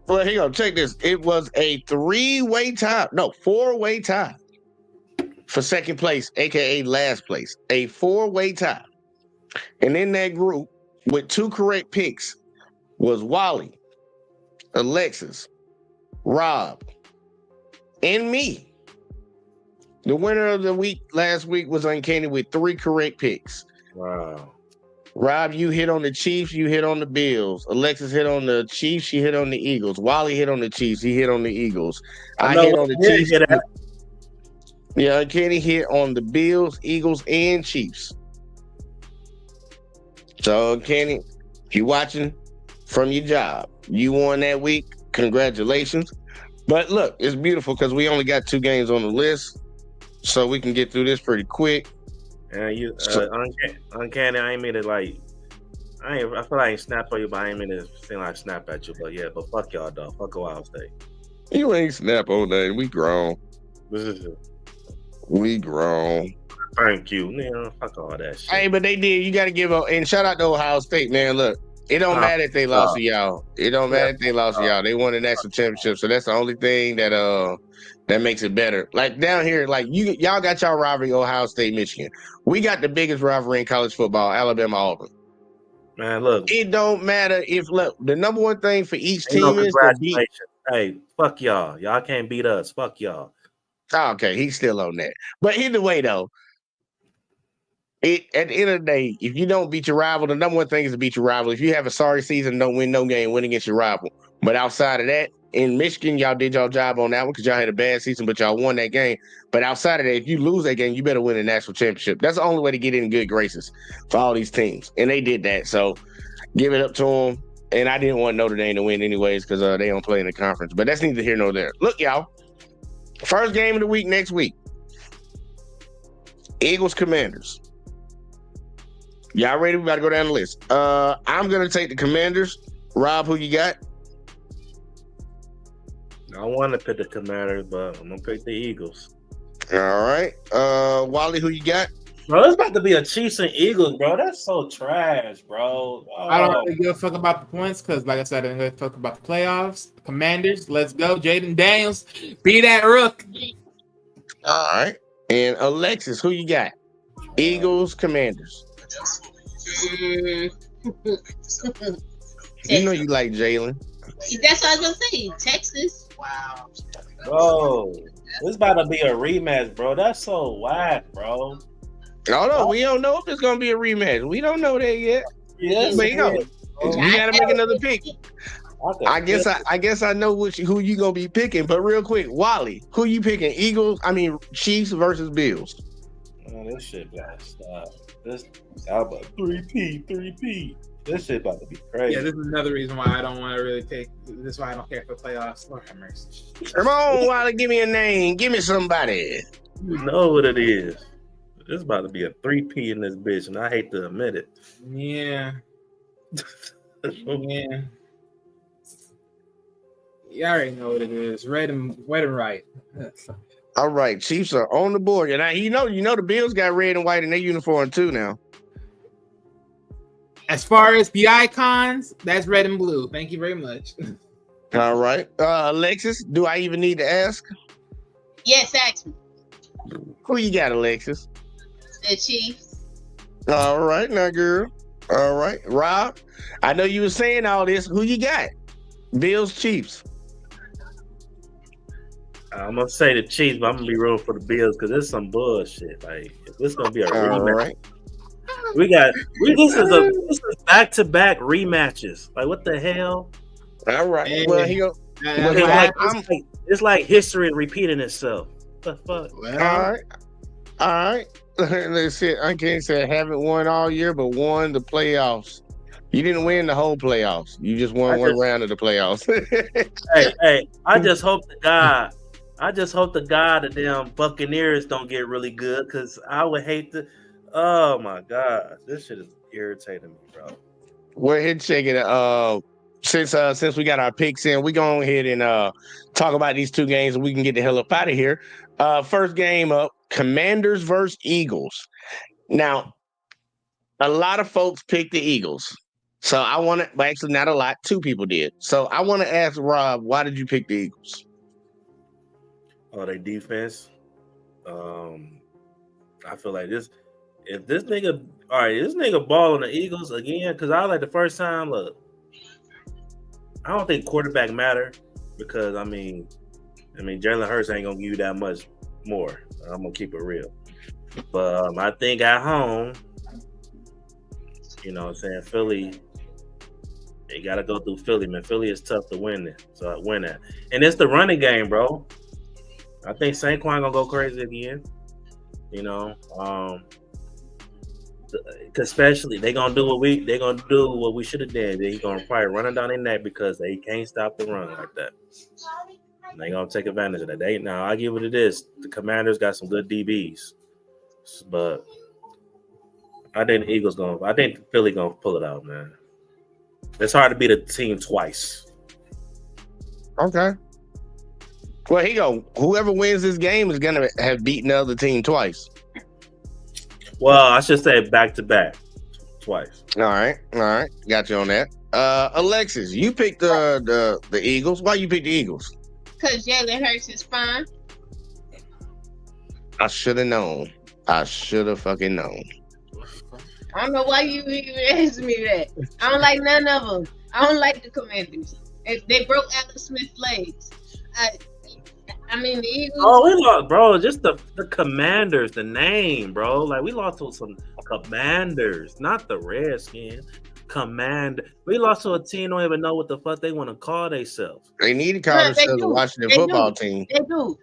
Well, here you go. Check this. It was a 4-way tie for second place, aka last place. A 4-way tie. And in that group, with 2 correct picks, was Wally, Alexis, Rob, and me. The winner of the week last week was Uncanny with 3 correct picks. Wow. Rob, you hit on the Chiefs, you hit on the Bills. Alexis hit on the Chiefs, she hit on the Eagles. Wally hit on the Chiefs, he hit on the Eagles. I hit on the Chiefs. Yeah, Kenny hit on the Bills, Eagles, and Chiefs. So, Kenny, if you're watching from your job, you won that week. Congratulations. But look, it's beautiful because we only got 2 games on the list, so we can get through this pretty quick. And Uncanny, I ain't mean to I feel like I ain't snap on you, but I ain't mean to seem like snap at you. But yeah, but fuck y'all, though. Fuck Ohio State. You ain't snap on that. We grown. We grown. Thank you. Fuck all that shit. Hey, but they did. You got to give up. And shout out to Ohio State, man. Look, it don't matter if they lost to y'all. It don't matter if they lost to y'all. They won the national championship. So that's the only thing that makes it better. Like down here, like y'all got y'all rivalry, Ohio State, Michigan. We got the biggest rivalry in college football, Alabama, Auburn. Man, look. It don't matter if the number one thing for each team is to beat. Hey, fuck y'all. Y'all can't beat us. Fuck y'all. Okay, he's still on that. But either way, though, at the end of the day, if you don't beat your rival, the number one thing is to beat your rival. If you have a sorry season, don't win no game, win against your rival. But outside of that, in Michigan, y'all did y'all job on that one because y'all had a bad season, but y'all won that game. But outside of that, if you lose that game, you better win the national championship. That's the only way to get in good graces for all these teams. And they did that. So give it up to them. And I didn't want Notre Dame to win anyways because they don't play in the conference. But that's neither here nor there. Look, y'all. First game of the week next week. Eagles Commanders. Y'all ready? We about to go down the list. I'm going to take the Commanders. Rob, who you got? I want to pick the Commanders, but I'm going to pick the Eagles. All right. Wally, who you got? Bro, it's about to be a Chiefs and Eagles, bro. That's so trash, bro. Oh. I don't really give a fuck about the points because, like I said, I didn't give a fuck about the playoffs. Commanders, let's go. Jaden Daniels, be that rook. All right. And Alexis, who you got? Eagles, Commanders. You know you like Jalen. That's what I was going to say. Texas. Bro. This about to be a rematch, bro. That's so whack, bro. Oh no, we don't know if it's gonna be a rematch. We don't know that yet. Yes, But you know, you gotta make another pick. I guess I know who you gonna be picking. But real quick, Wally, who you picking? Chiefs versus Bills. Oh, this shit got to stop. This about 3P. This shit about to be crazy. Yeah, this is another reason why I don't want to really take. This is why I don't care for playoffs. Lord have mercy. Come on, Wally, give me a name. Give me somebody. You know what it is. This about to be a 3P in this bitch, and I hate to admit it. Yeah. Yeah. You already know what it is. Red and white. All right, Chiefs are on the board, and you know the Bills got red and white in their uniform too now. As far as the icons, that's red and blue. Thank you very much. All right, Alexis, do I even need to ask? Yes, ask me. Who you got, Alexis? The Chiefs. All right, now, girl. All right, Rob. I know you were saying all this. Who you got? Bills, Chiefs. I'm gonna say the Chiefs, but I'm gonna be rooting for the Bills because it's some bullshit. Like if it's gonna be a rematch, right. This is back-to-back rematches. Like what the hell? All right. Hey. Well, It's like history repeating itself. What the fuck? Well, all right. Let's see. I can't say I haven't won all year, but won the playoffs. You didn't win the whole playoffs. You just won one round of the playoffs. hey, I just hope the God of damn Buccaneers don't get really good because I would hate to. Oh my God, this shit is irritating me, bro. We're here checking it. Since we got our picks in, we go ahead and talk about these two games and we can get the hell up out of here. First game up, Commanders versus Eagles. Now, a lot of folks picked the Eagles. So I want to, but actually not a lot. 2 people did. So I want to ask Rob, why did you pick the Eagles? Oh, their defense. I feel like this. If this nigga, all right, this nigga balling the Eagles again, because I like the first time. Look, I don't think quarterback matter because I mean, Jalen Hurts ain't gonna give you that much more. I'm gonna keep it real, but I think at home, you know, what I'm saying Philly. You got to go through Philly, man. Philly is tough to win it. So I win that. And it's the running game, bro. I think Saquon going to go crazy again. You know, especially they going to do what we should have done. They going to probably run it down their neck because they can't stop the run like that. And they going to take advantage of that. Now, I give it to this. The Commanders got some good DBs. But I think Philly going to pull it out, man. It's hard to beat a team twice. Okay. Well, whoever wins this game is gonna have beaten the other team twice. Well, I should say back to back, twice. All right. Got you on that. Alexis, you picked the Eagles. Why you picked the Eagles? Because Jalen Hurts is fine. I should have known. I should have fucking known. I don't know why you even asked me that. I don't like none of them. I don't like the Commanders. They broke Alex Smith's legs. I mean, the Eagles. Oh, we lost, bro. Just the Commanders, the name, bro. Like, we lost to some Commanders, not the Redskins. We lost to a team don't even know what the fuck they want to call themselves. They need to call themselves the Washington football team. They do.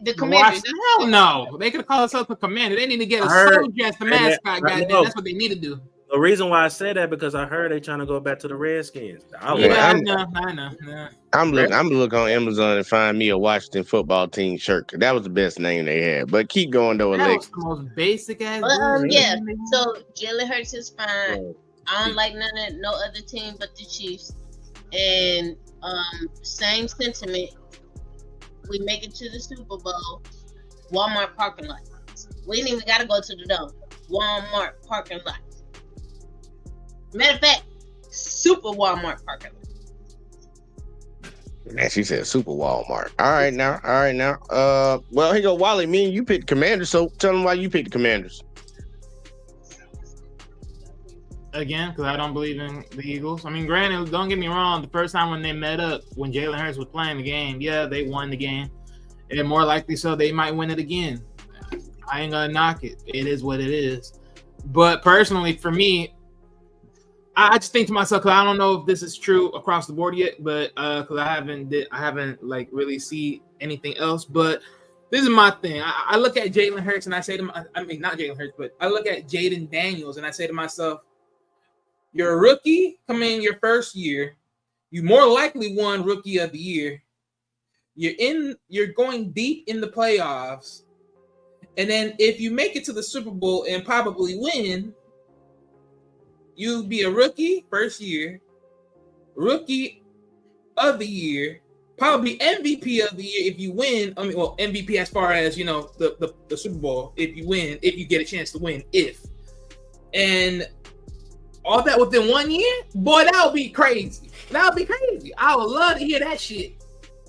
The Commanders. Hell no. They could have called themselves the Commander. They need to get a soldier as the mascot. Goddamn, that's what they need to do. The reason why I say that because I heard they trying to go back to the Redskins. I know. I'm looking on Amazon and find me a Washington football team shirt. That was the best name they had. But keep going though, Alex. That was the most basic ass. Yeah. So Jalen Hurts is fine. I don't like no other team but the Chiefs. And same sentiment. We make it to the Super Bowl. Walmart parking lot. We ain't even gotta go to the dome. Walmart parking lot. Matter of fact, Super Walmart parking lot. Man, she said Super Walmart. All right now. Well, here you go, Wally. Me and you picked Commanders, so tell them why you picked the Commanders. Again, because I don't believe in the Eagles. I mean, granted, don't get me wrong. The first time when they met up, when Jalen Hurts was playing the game, yeah, they won the game. and more likely so they might win it again. I ain't gonna knock it. It is what it is. But personally, for me, I just think to myself, because I don't know if this is true across the board yet, but because I haven't like really see anything else. But this is my thing. I look at Jalen Hurts and I say to I mean not Jalen Hurts, but I look at Jaden Daniels and I say to myself, you're a rookie coming in your first year. You more likely won Rookie of the Year. You're going deep in the playoffs. And then if you make it to the Super Bowl and probably win, you'll be a rookie first year, Rookie of the Year, probably MVP of the year if you win. I mean, well, MVP as far as, you know, the Super Bowl, if you win, if you get a chance to win, and all that within 1 year, boy, that would be crazy. That would be crazy. I would love to hear that shit.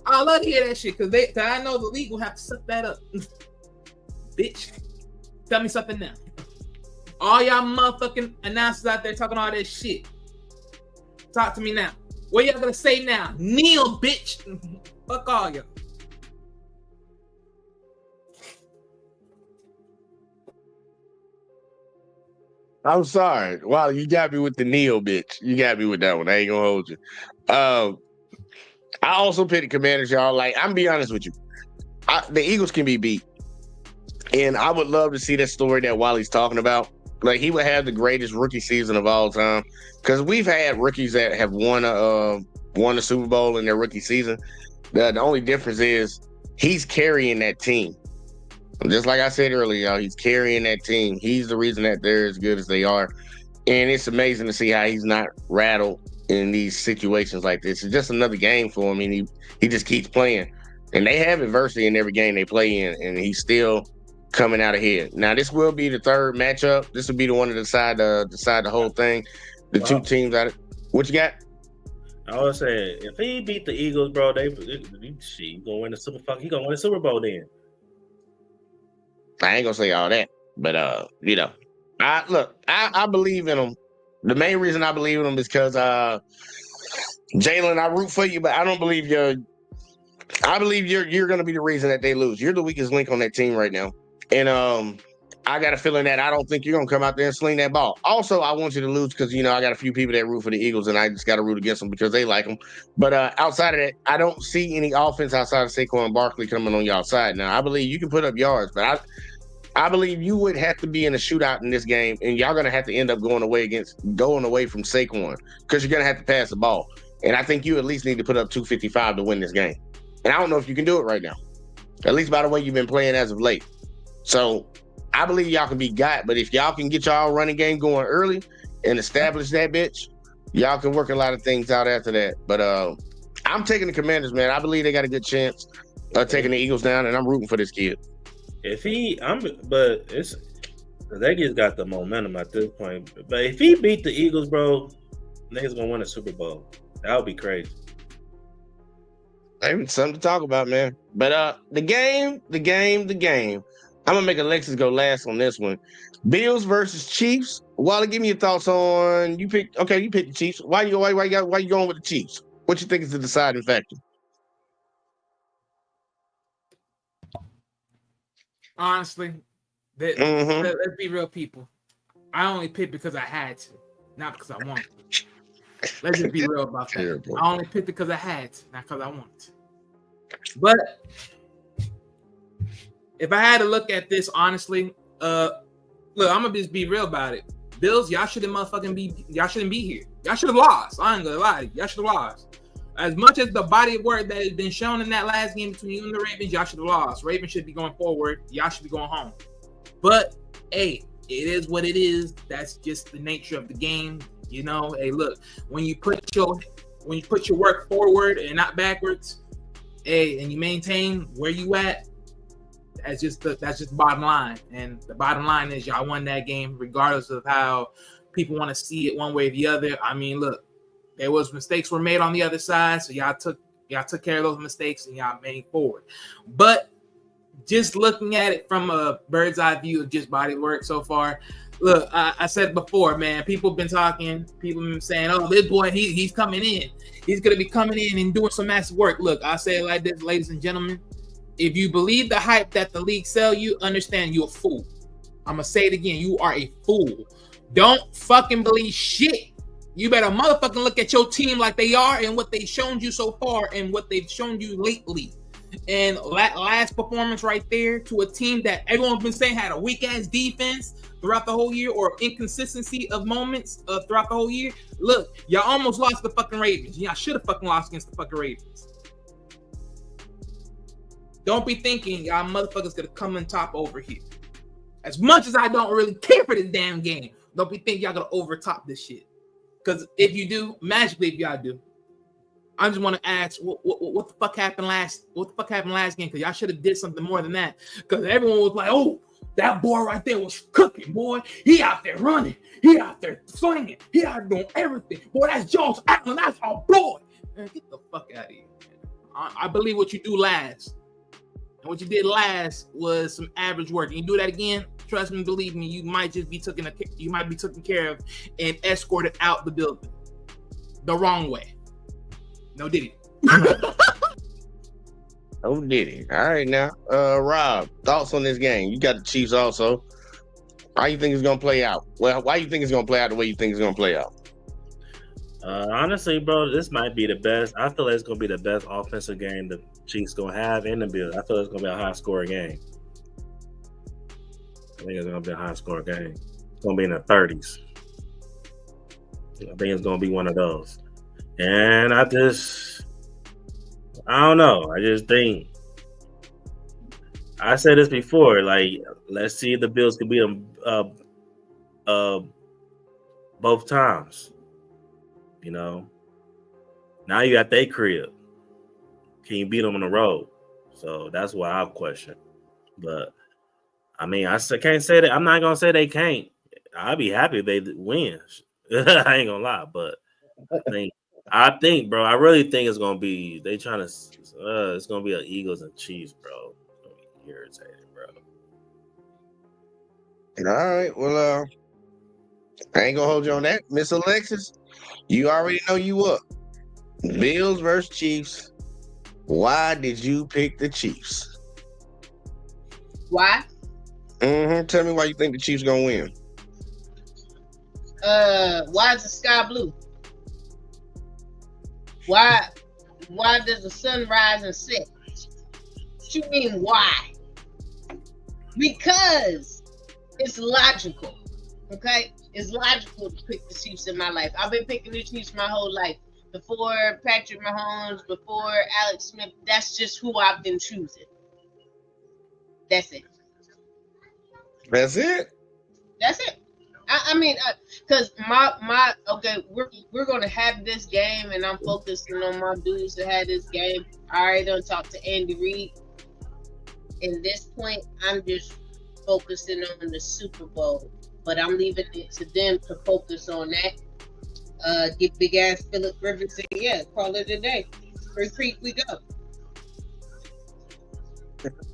I would love to hear that shit because I know the league will have to suck that up. Bitch, tell me something now. All y'all motherfucking announcers out there talking all that shit. Talk to me now. What y'all gonna say now? Kneel, bitch. Fuck all y'all. I'm sorry. Wow, you got me with the kneel, bitch. You got me with that one. I ain't gonna hold you. I also picked the Commanders, y'all. Like, I'm gonna be honest with you. The Eagles can be beat. And I would love to see that story that Wally's talking about. Like, he would have the greatest rookie season of all time. Because we've had rookies that have won a Super Bowl in their rookie season. The only difference is he's carrying that team. Just like I said earlier, y'all, he's carrying that team. He's the reason that they're as good as they are. And it's amazing to see how he's not rattled in these situations like this. It's just another game for him, and he just keeps playing. And they have adversity in every game they play in, and he's still coming out ahead. Now, this will be the third matchup. This will be the one to decide the whole thing. The two teams out. What you got? I was saying, if he beat the Eagles, bro, he gonna win the Super Bowl then. I ain't gonna say all that, but you know, I believe in him. The main reason I believe in him is because Jalen, I root for you, but I don't believe I believe you're gonna be the reason that they lose. You're the weakest link on that team right now. And I got a feeling that I don't think you're gonna come out there and sling that ball. Also, I want you to lose because, you know, I got a few people that root for the Eagles, and I just got to root against them because they like them. But outside of that, I don't see any offense outside of Saquon Barkley coming on y'all side. Now, I believe you can put up yards, but I believe you would have to be in a shootout in this game, and y'all gonna have to end up going away from Saquon because you're gonna have to pass the ball. And I think you at least need to put up 255 to win this game. And I don't know if you can do it right now, at least by the way you've been playing as of late. So I believe y'all can be got, but if y'all can get y'all running game going early and establish that bitch, y'all can work a lot of things out after that. But I'm taking the Commanders, man. I believe they got a good chance of taking the Eagles down, and I'm rooting for this kid. But they just got the momentum at this point. But if he beat the Eagles, bro, niggas gonna win a Super Bowl. That would be crazy. Maybe something to talk about, man. But the game. I'm gonna make Alexis go last on this one. Bills versus Chiefs. Wally, give me your thoughts on you picked the Chiefs. Why you going with the Chiefs? What you think is the deciding factor? Honestly, let's be real, people. I only picked because I had to, not because I wanted to. Let's just be real about that. Terrible. I only picked because I had to, not because I wanted to. But if I had to look at this honestly, look, I'm gonna just be real about it. Bills, y'all shouldn't be here. Y'all should have lost. I ain't gonna lie to you. Y'all should have lost. As much as the body of work that has been shown in that last game between you and the Ravens, y'all should have lost. Ravens should be going forward. Y'all should be going home. But hey, it is what it is. That's just the nature of the game. You know, hey, look, when you put your work forward and not backwards, hey, and you maintain where you at, that's just the bottom line. And the bottom line is y'all won that game, regardless of how people want to see it one way or the other. I mean, look, there was mistakes were made on the other side, so y'all took care of those mistakes and y'all made forward. But just looking at it from a bird's eye view of just body work so far, look, I said before, man, people have been saying, oh, this boy, he's coming in. He's going to be coming in and doing some massive work. Look, I say it like this, ladies and gentlemen. If you believe the hype that the league sell you, understand you're a fool. I'm gonna say it again. You are a fool. Don't fucking believe shit. You better motherfucking look at your team like they are and what they've shown you so far and what they've shown you lately. And last performance right there to a team that everyone's been saying had a weak ass defense throughout the whole year or inconsistency of moments throughout the whole year. Look, y'all almost lost the fucking Ravens. Y'all should have fucking lost against the fucking Ravens. Don't be thinking y'all motherfuckers gonna come on top over here. As much as I don't really care for this damn game, don't be thinking y'all gonna overtop this shit. Because if you do, magically, if y'all do, I just want to ask, what the fuck happened last? What the fuck happened last game? Because y'all should have did something more than that. Because everyone was like, "Oh, that boy right there was cooking, boy. He out there running. He out there swinging. He out doing everything. Boy, that's Jones Allen. That's our boy." Man, get the fuck out of here. I believe what you do last, and what you did last was some average work. And you do that again, trust me, believe me, you might just be taken care of and escorted out the building the wrong way. No diddy. Oh, diddy. All right, now, Rob, thoughts on this game? You got the Chiefs also. How you think it's gonna play out? Well, why you think it's gonna play out the way you think it's gonna play out? Honestly, bro, this might be the best. I feel like it's gonna be the best offensive game the Chiefs gonna have in the Bills. I feel it's gonna be a high scoring game. I think it's gonna be a high scoring game. It's gonna be in the 30s. I think it's gonna be one of those. And I don't know. I just think I said this before. Like, let's see if the Bills can beat them both times. You know, now you got their crib. Can you beat them on the road? So that's what I'll question. But I mean, I can't say that. I'm not gonna say they can't. I'd be happy if they win. I ain't gonna lie, but I think, bro, I really think it's gonna be it's gonna be an Eagles and Chiefs, bro. It's gonna be irritating, bro. All right, well, I ain't gonna hold you on that, Miss Alexis. You already know you up. Bills versus Chiefs. Why did you pick the Chiefs? Why? Tell me why you think the Chiefs gonna win. Why is the sky blue? Why does the sun rise and set? What you mean why? Because it's logical. Okay? It's logical to pick the Chiefs in my life. I've been picking the Chiefs my whole life. Before Patrick Mahomes, before Alex Smith, that's just who I've been choosing. That's it. That's it? That's it. I mean, because we're gonna have this game, and I'm focusing on my dudes that had this game. I already done talked to Andy Reid. At this point, I'm just focusing on the Super Bowl, but I'm leaving it to them to focus on that. Get big ass Philip Rivers and call it a day. Free Creek, we go.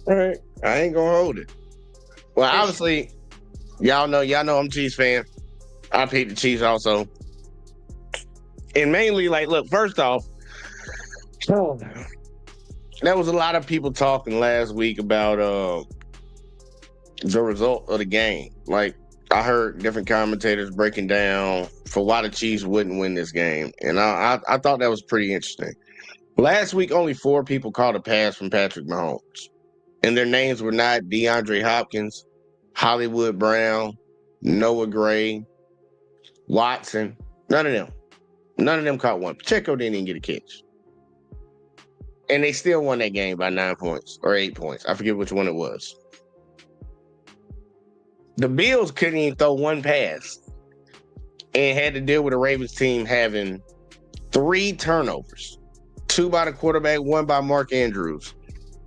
All right, I ain't gonna hold it. Well, obviously, y'all know I'm a Chiefs fan. I picked the Chiefs also, and mainly, like, look, first off, there was a lot of people talking last week about the result of the game. Like, I heard different commentators breaking down for why the Chiefs wouldn't win this game, and I thought that was pretty interesting. Last week, only 4 people caught a pass from Patrick Mahomes, and their names were not DeAndre Hopkins, Hollywood Brown, Noah Gray, Watson. None of them caught one. Pacheco didn't even get a catch. And they still won that game by 9 points or 8 points. I forget which one it was. The Bills couldn't even throw one pass and had to deal with the Ravens team having 3 turnovers. 2 by the quarterback, 1 by Mark Andrews,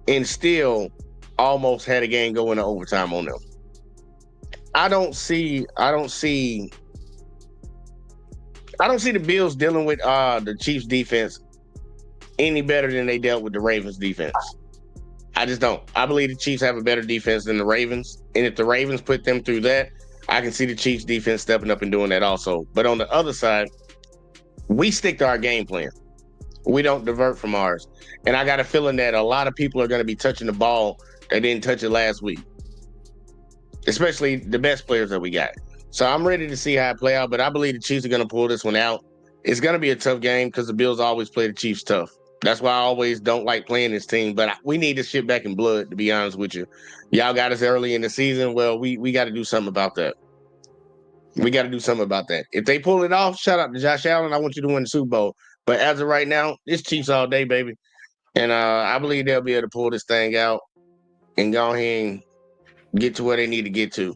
and still almost had a game go into overtime on them. I don't see the Bills dealing with the Chiefs defense any better than they dealt with the Ravens defense. I just don't. I believe the Chiefs have a better defense than the Ravens. And if the Ravens put them through that, I can see the Chiefs defense stepping up and doing that also. But on the other side, we stick to our game plan. We don't divert from ours. And I got a feeling that a lot of people are going to be touching the ball that didn't touch it last week, especially the best players that we got. So I'm ready to see how it play out, but I believe the Chiefs are going to pull this one out. It's going to be a tough game because the Bills always play the Chiefs tough. That's why I always don't like playing this team, but we need this shit back in blood, to be honest with you. Y'all got us early in the season. Well, we got to do something about that. We got to do something about that. If they pull it off, shout out to Josh Allen. I want you to win the Super Bowl. But as of right now, it's Chiefs all day, baby. And I believe they'll be able to pull this thing out and go ahead and get to where they need to get to.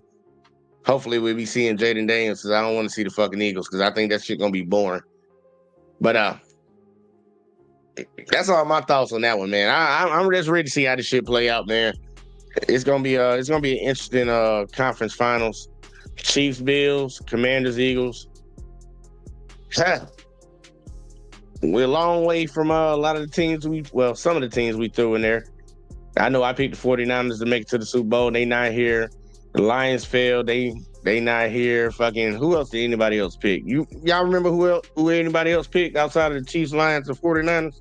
Hopefully, we'll be seeing Jaden Daniels because I don't want to see the fucking Eagles because I think that shit going to be boring. But that's all my thoughts on that one, man. I'm just ready to see how this shit play out, man. It's gonna be an interesting conference finals. Chiefs, Bills, Commanders, Eagles. We're a long way from a lot of the teams some of the teams we threw in there. I know I picked the 49ers to make it to the Super Bowl. They not here. The Lions failed. They not here. Fucking who else did anybody else pick? Y'all remember who anybody else picked outside of the Chiefs, Lions, and 49ers?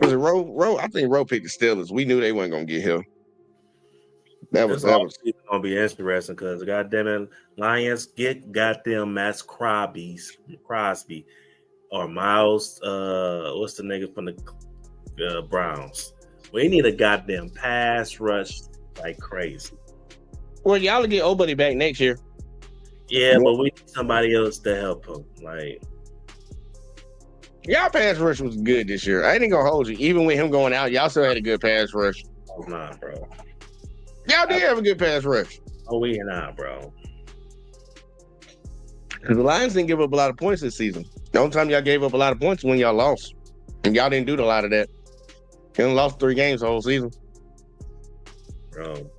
Was it Rowe? I think Rowe picked the Steelers. We knew they weren't gonna get here. That was gonna be interesting because goddamn it, Lions get goddamn Max Crosby or Miles. What's the nigga from the Browns? We need a goddamn pass rush like crazy. Well, y'all will get old buddy back next year. Yeah, but we need somebody else to help him. Like, y'all pass rush was good this year. I ain't gonna hold you. Even with him going out, y'all still had a good pass rush. Oh, nah, bro. Y'all did have a good pass rush. Oh, we not, bro. The Lions didn't give up a lot of points this season. The only time y'all gave up a lot of points is when y'all lost. And y'all didn't do a lot of that. You lost 3 games the whole season. Bro,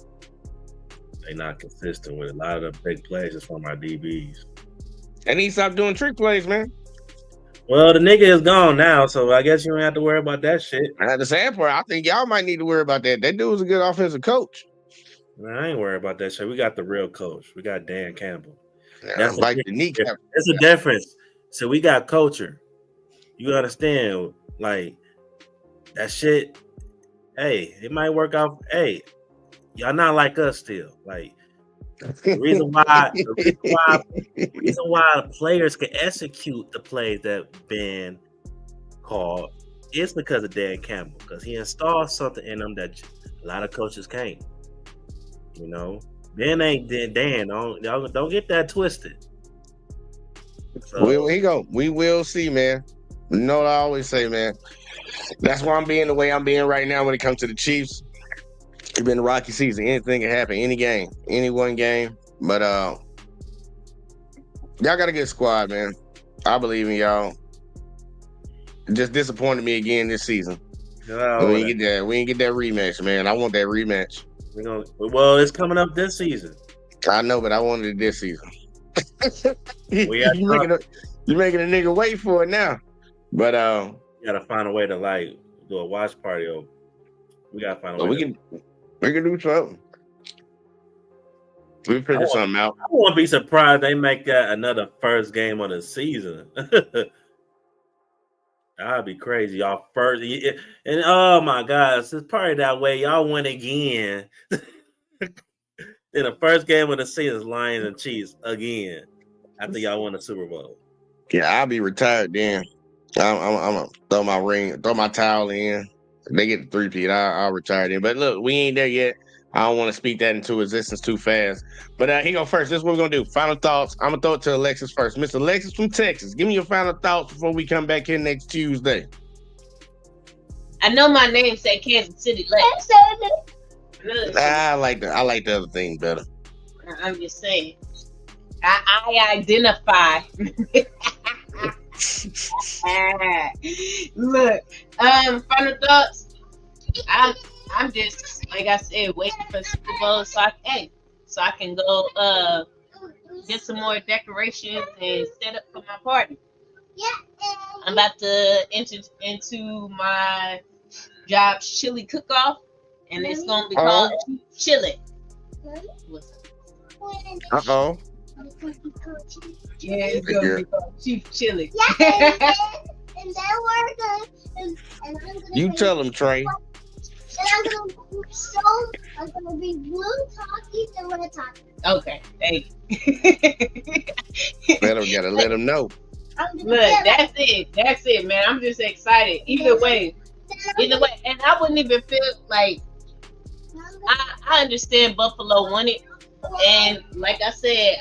they not consistent with a lot of the big plays just from our DBs. They need to stop doing trick plays, man. Well, the nigga is gone now, so I guess you don't have to worry about that shit. The sad part, I think y'all might need to worry about that. That dude was a good offensive coach. Man, I ain't worried about that shit. We got the real coach. We got Dan Campbell. That's like the kneecap. There's a difference. So we got culture. You understand? Like, that shit, hey, it might work out. Hey, y'all not like us still. Like, the reason why the players can execute the plays that Ben called is because of Dan Campbell, because he installed something in them that a lot of coaches can't. You know, Ben ain't Dan. Don't get that twisted. So, we will see, man. You know what I always say, man. That's why I'm being the way I'm being right now when it comes to the Chiefs. It's been a rocky season. Anything can happen, any game, any one game. But y'all got a good squad, man. I believe in y'all. It just disappointed me again this season. We ain't get that rematch, man. I want that rematch. Well, it's coming up this season. I know, but I wanted it this season. You're making a nigga wait for it now. But you gotta find a way to like do a watch party. Or we gotta find a way. We can do something. We figure something out. I won't be surprised they make that another first game of the season. That'd be crazy. Y'all first, and oh my gosh, it's probably that way. Y'all win again. Then the first game of the season is Lions and Chiefs again after y'all won the Super Bowl. Yeah, I'll be retired then. I'm gonna throw my ring, throw my towel in. If they get the 3-peat, I'll retire then. But look, we ain't there yet. I don't want to speak that into existence too fast. But he go first. This is what we're gonna do. Final thoughts. I'm gonna throw it to Alexis first. Mr. Alexis from Texas, give me your final thoughts before we come back here next Tuesday. I know my name say Kansas City Lex. I like the other thing better. I'm just saying. I identify. Look, final thoughts. I'm just, like I said, waiting for Super Bowl so I can go get some more decorations and set up for my party. I'm about to enter into my job's chili cook-off, and it's gonna be called Chili. Uh-oh. Yeah, it's gonna be called Chief Chili. Yeah, and then we're gonna and I'm gonna You make- tell him, Trey. And I'm gonna be blue talkies and red talkies. Okay, hey. Let him know. I'm gonna Look, get that's it. That's it, man. I'm just excited. Either way, and I wouldn't even feel like I understand Buffalo won it, and like I said,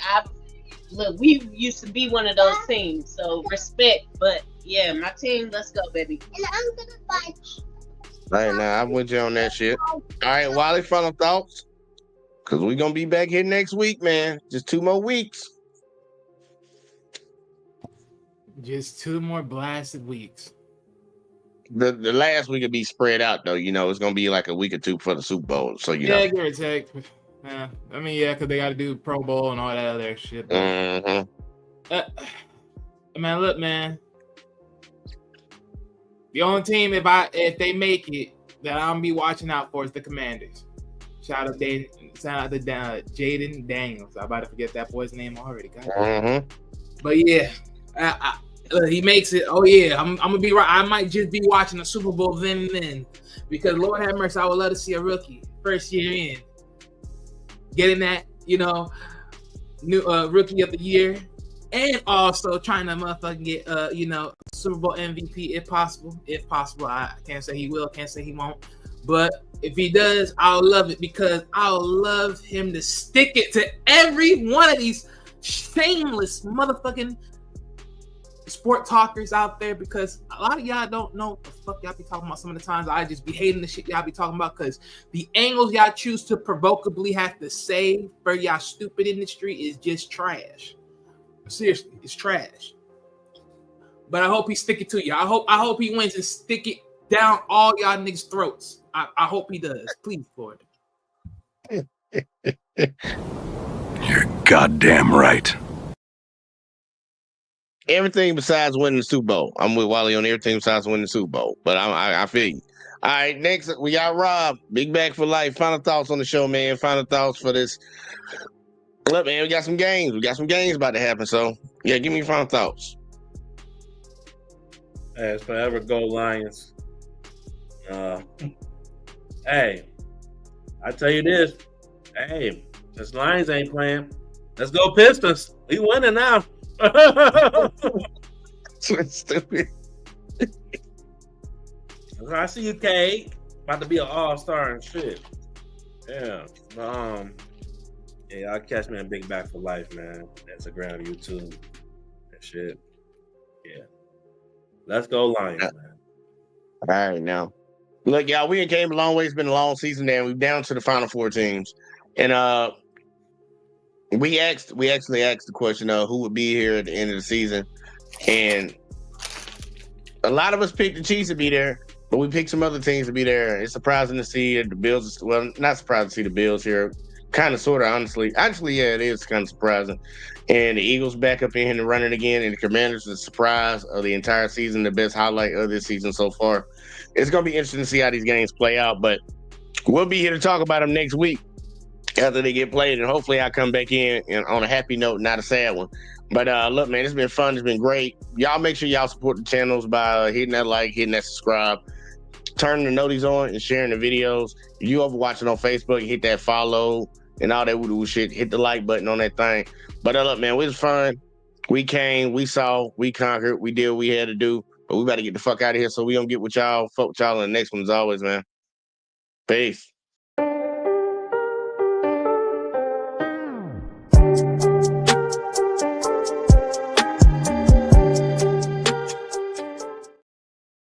we used to be one of those teams, so respect. But yeah, my team, let's go, baby. And I'm gonna buy. All right, now I'm with you on that shit. All right, Wally, final thoughts? Because we're going to be back here next week, man. Just 2 more weeks. Just 2 more blasted weeks. The last week will be spread out, though. You know, it's going to be like a week or 2 for the Super Bowl. So, you Yeah, know. give or take. Yeah, I mean, yeah, because they got to do Pro Bowl and all that other shit. But, man, look, man. The only team if they make it that I'm be watching out for is the Commanders. Shout out to Jaden Daniels. I'm about to forget that boy's name already. But yeah, he makes it. Oh yeah, I'm gonna be right. I might just be watching the Super Bowl then, because Lord have mercy, I would love to see a rookie first year in getting that, new rookie of the year. And also trying to motherfucking get Super Bowl MVP if possible. If possible, I can't say he will, can't say he won't. But if he does, I'll love it, because I'll love him to stick it to every one of these shameless motherfucking sport talkers out there, because a lot of y'all don't know what the fuck y'all be talking about. Some of the times I just be hating the shit y'all be talking about, because the angles y'all choose to provocably have to say for y'all stupid industry is just trash. Seriously, it's trash. But I hope he stick it to you. I hope he wins and stick it down all y'all niggas' throats. I hope he does. Please, Lord. You're goddamn right. Everything besides winning the Super Bowl. I'm with Wally on everything besides winning the Super Bowl. But I feel you. All right, next we got Rob. Big Back for Life. Final thoughts on the show, man. Final thoughts for this. Look, man, we got some games. We got some games about to happen. So, yeah, give me your final thoughts. As forever, go Lions. Hey, I tell you this. Hey, since Lions ain't playing, let's go Pistons. We winning now. Stupid. I see you, Kate. About to be an all-star and shit. Yeah. Yeah, I'll catch me in Big Back for Life, man. Instagram, YouTube, and shit. Yeah. Let's go Lions, man. All right, now. Look, y'all, we came a long way. It's been a long season now. We're down to the final 4 teams. And we actually asked the question of who would be here at the end of the season. And a lot of us picked the Chiefs to be there, but we picked some other teams to be there. It's surprising to see the Bills. Well, not surprising to see the Bills here. Kind of, sort of, honestly. Actually, yeah, it is kind of surprising. And the Eagles back up in here and running again. And the Commanders, the surprise of the entire season, the best highlight of this season so far. It's going to be interesting to see how these games play out. But we'll be here to talk about them next week after they get played. And hopefully I come back in and on a happy note, not a sad one. But look, man, it's been fun. It's been great. Y'all make sure y'all support the channels by hitting that like, hitting that subscribe, turning the noties on, and sharing the videos. If you over watching on Facebook, hit that follow and all that woo shit. Hit the like button on that thing. But look, man, it was fun. We came, we saw, we conquered, we did what we had to do. But we better get the fuck out of here so we don't get with y'all. Fuck with y'all in the next one as always, man. Peace.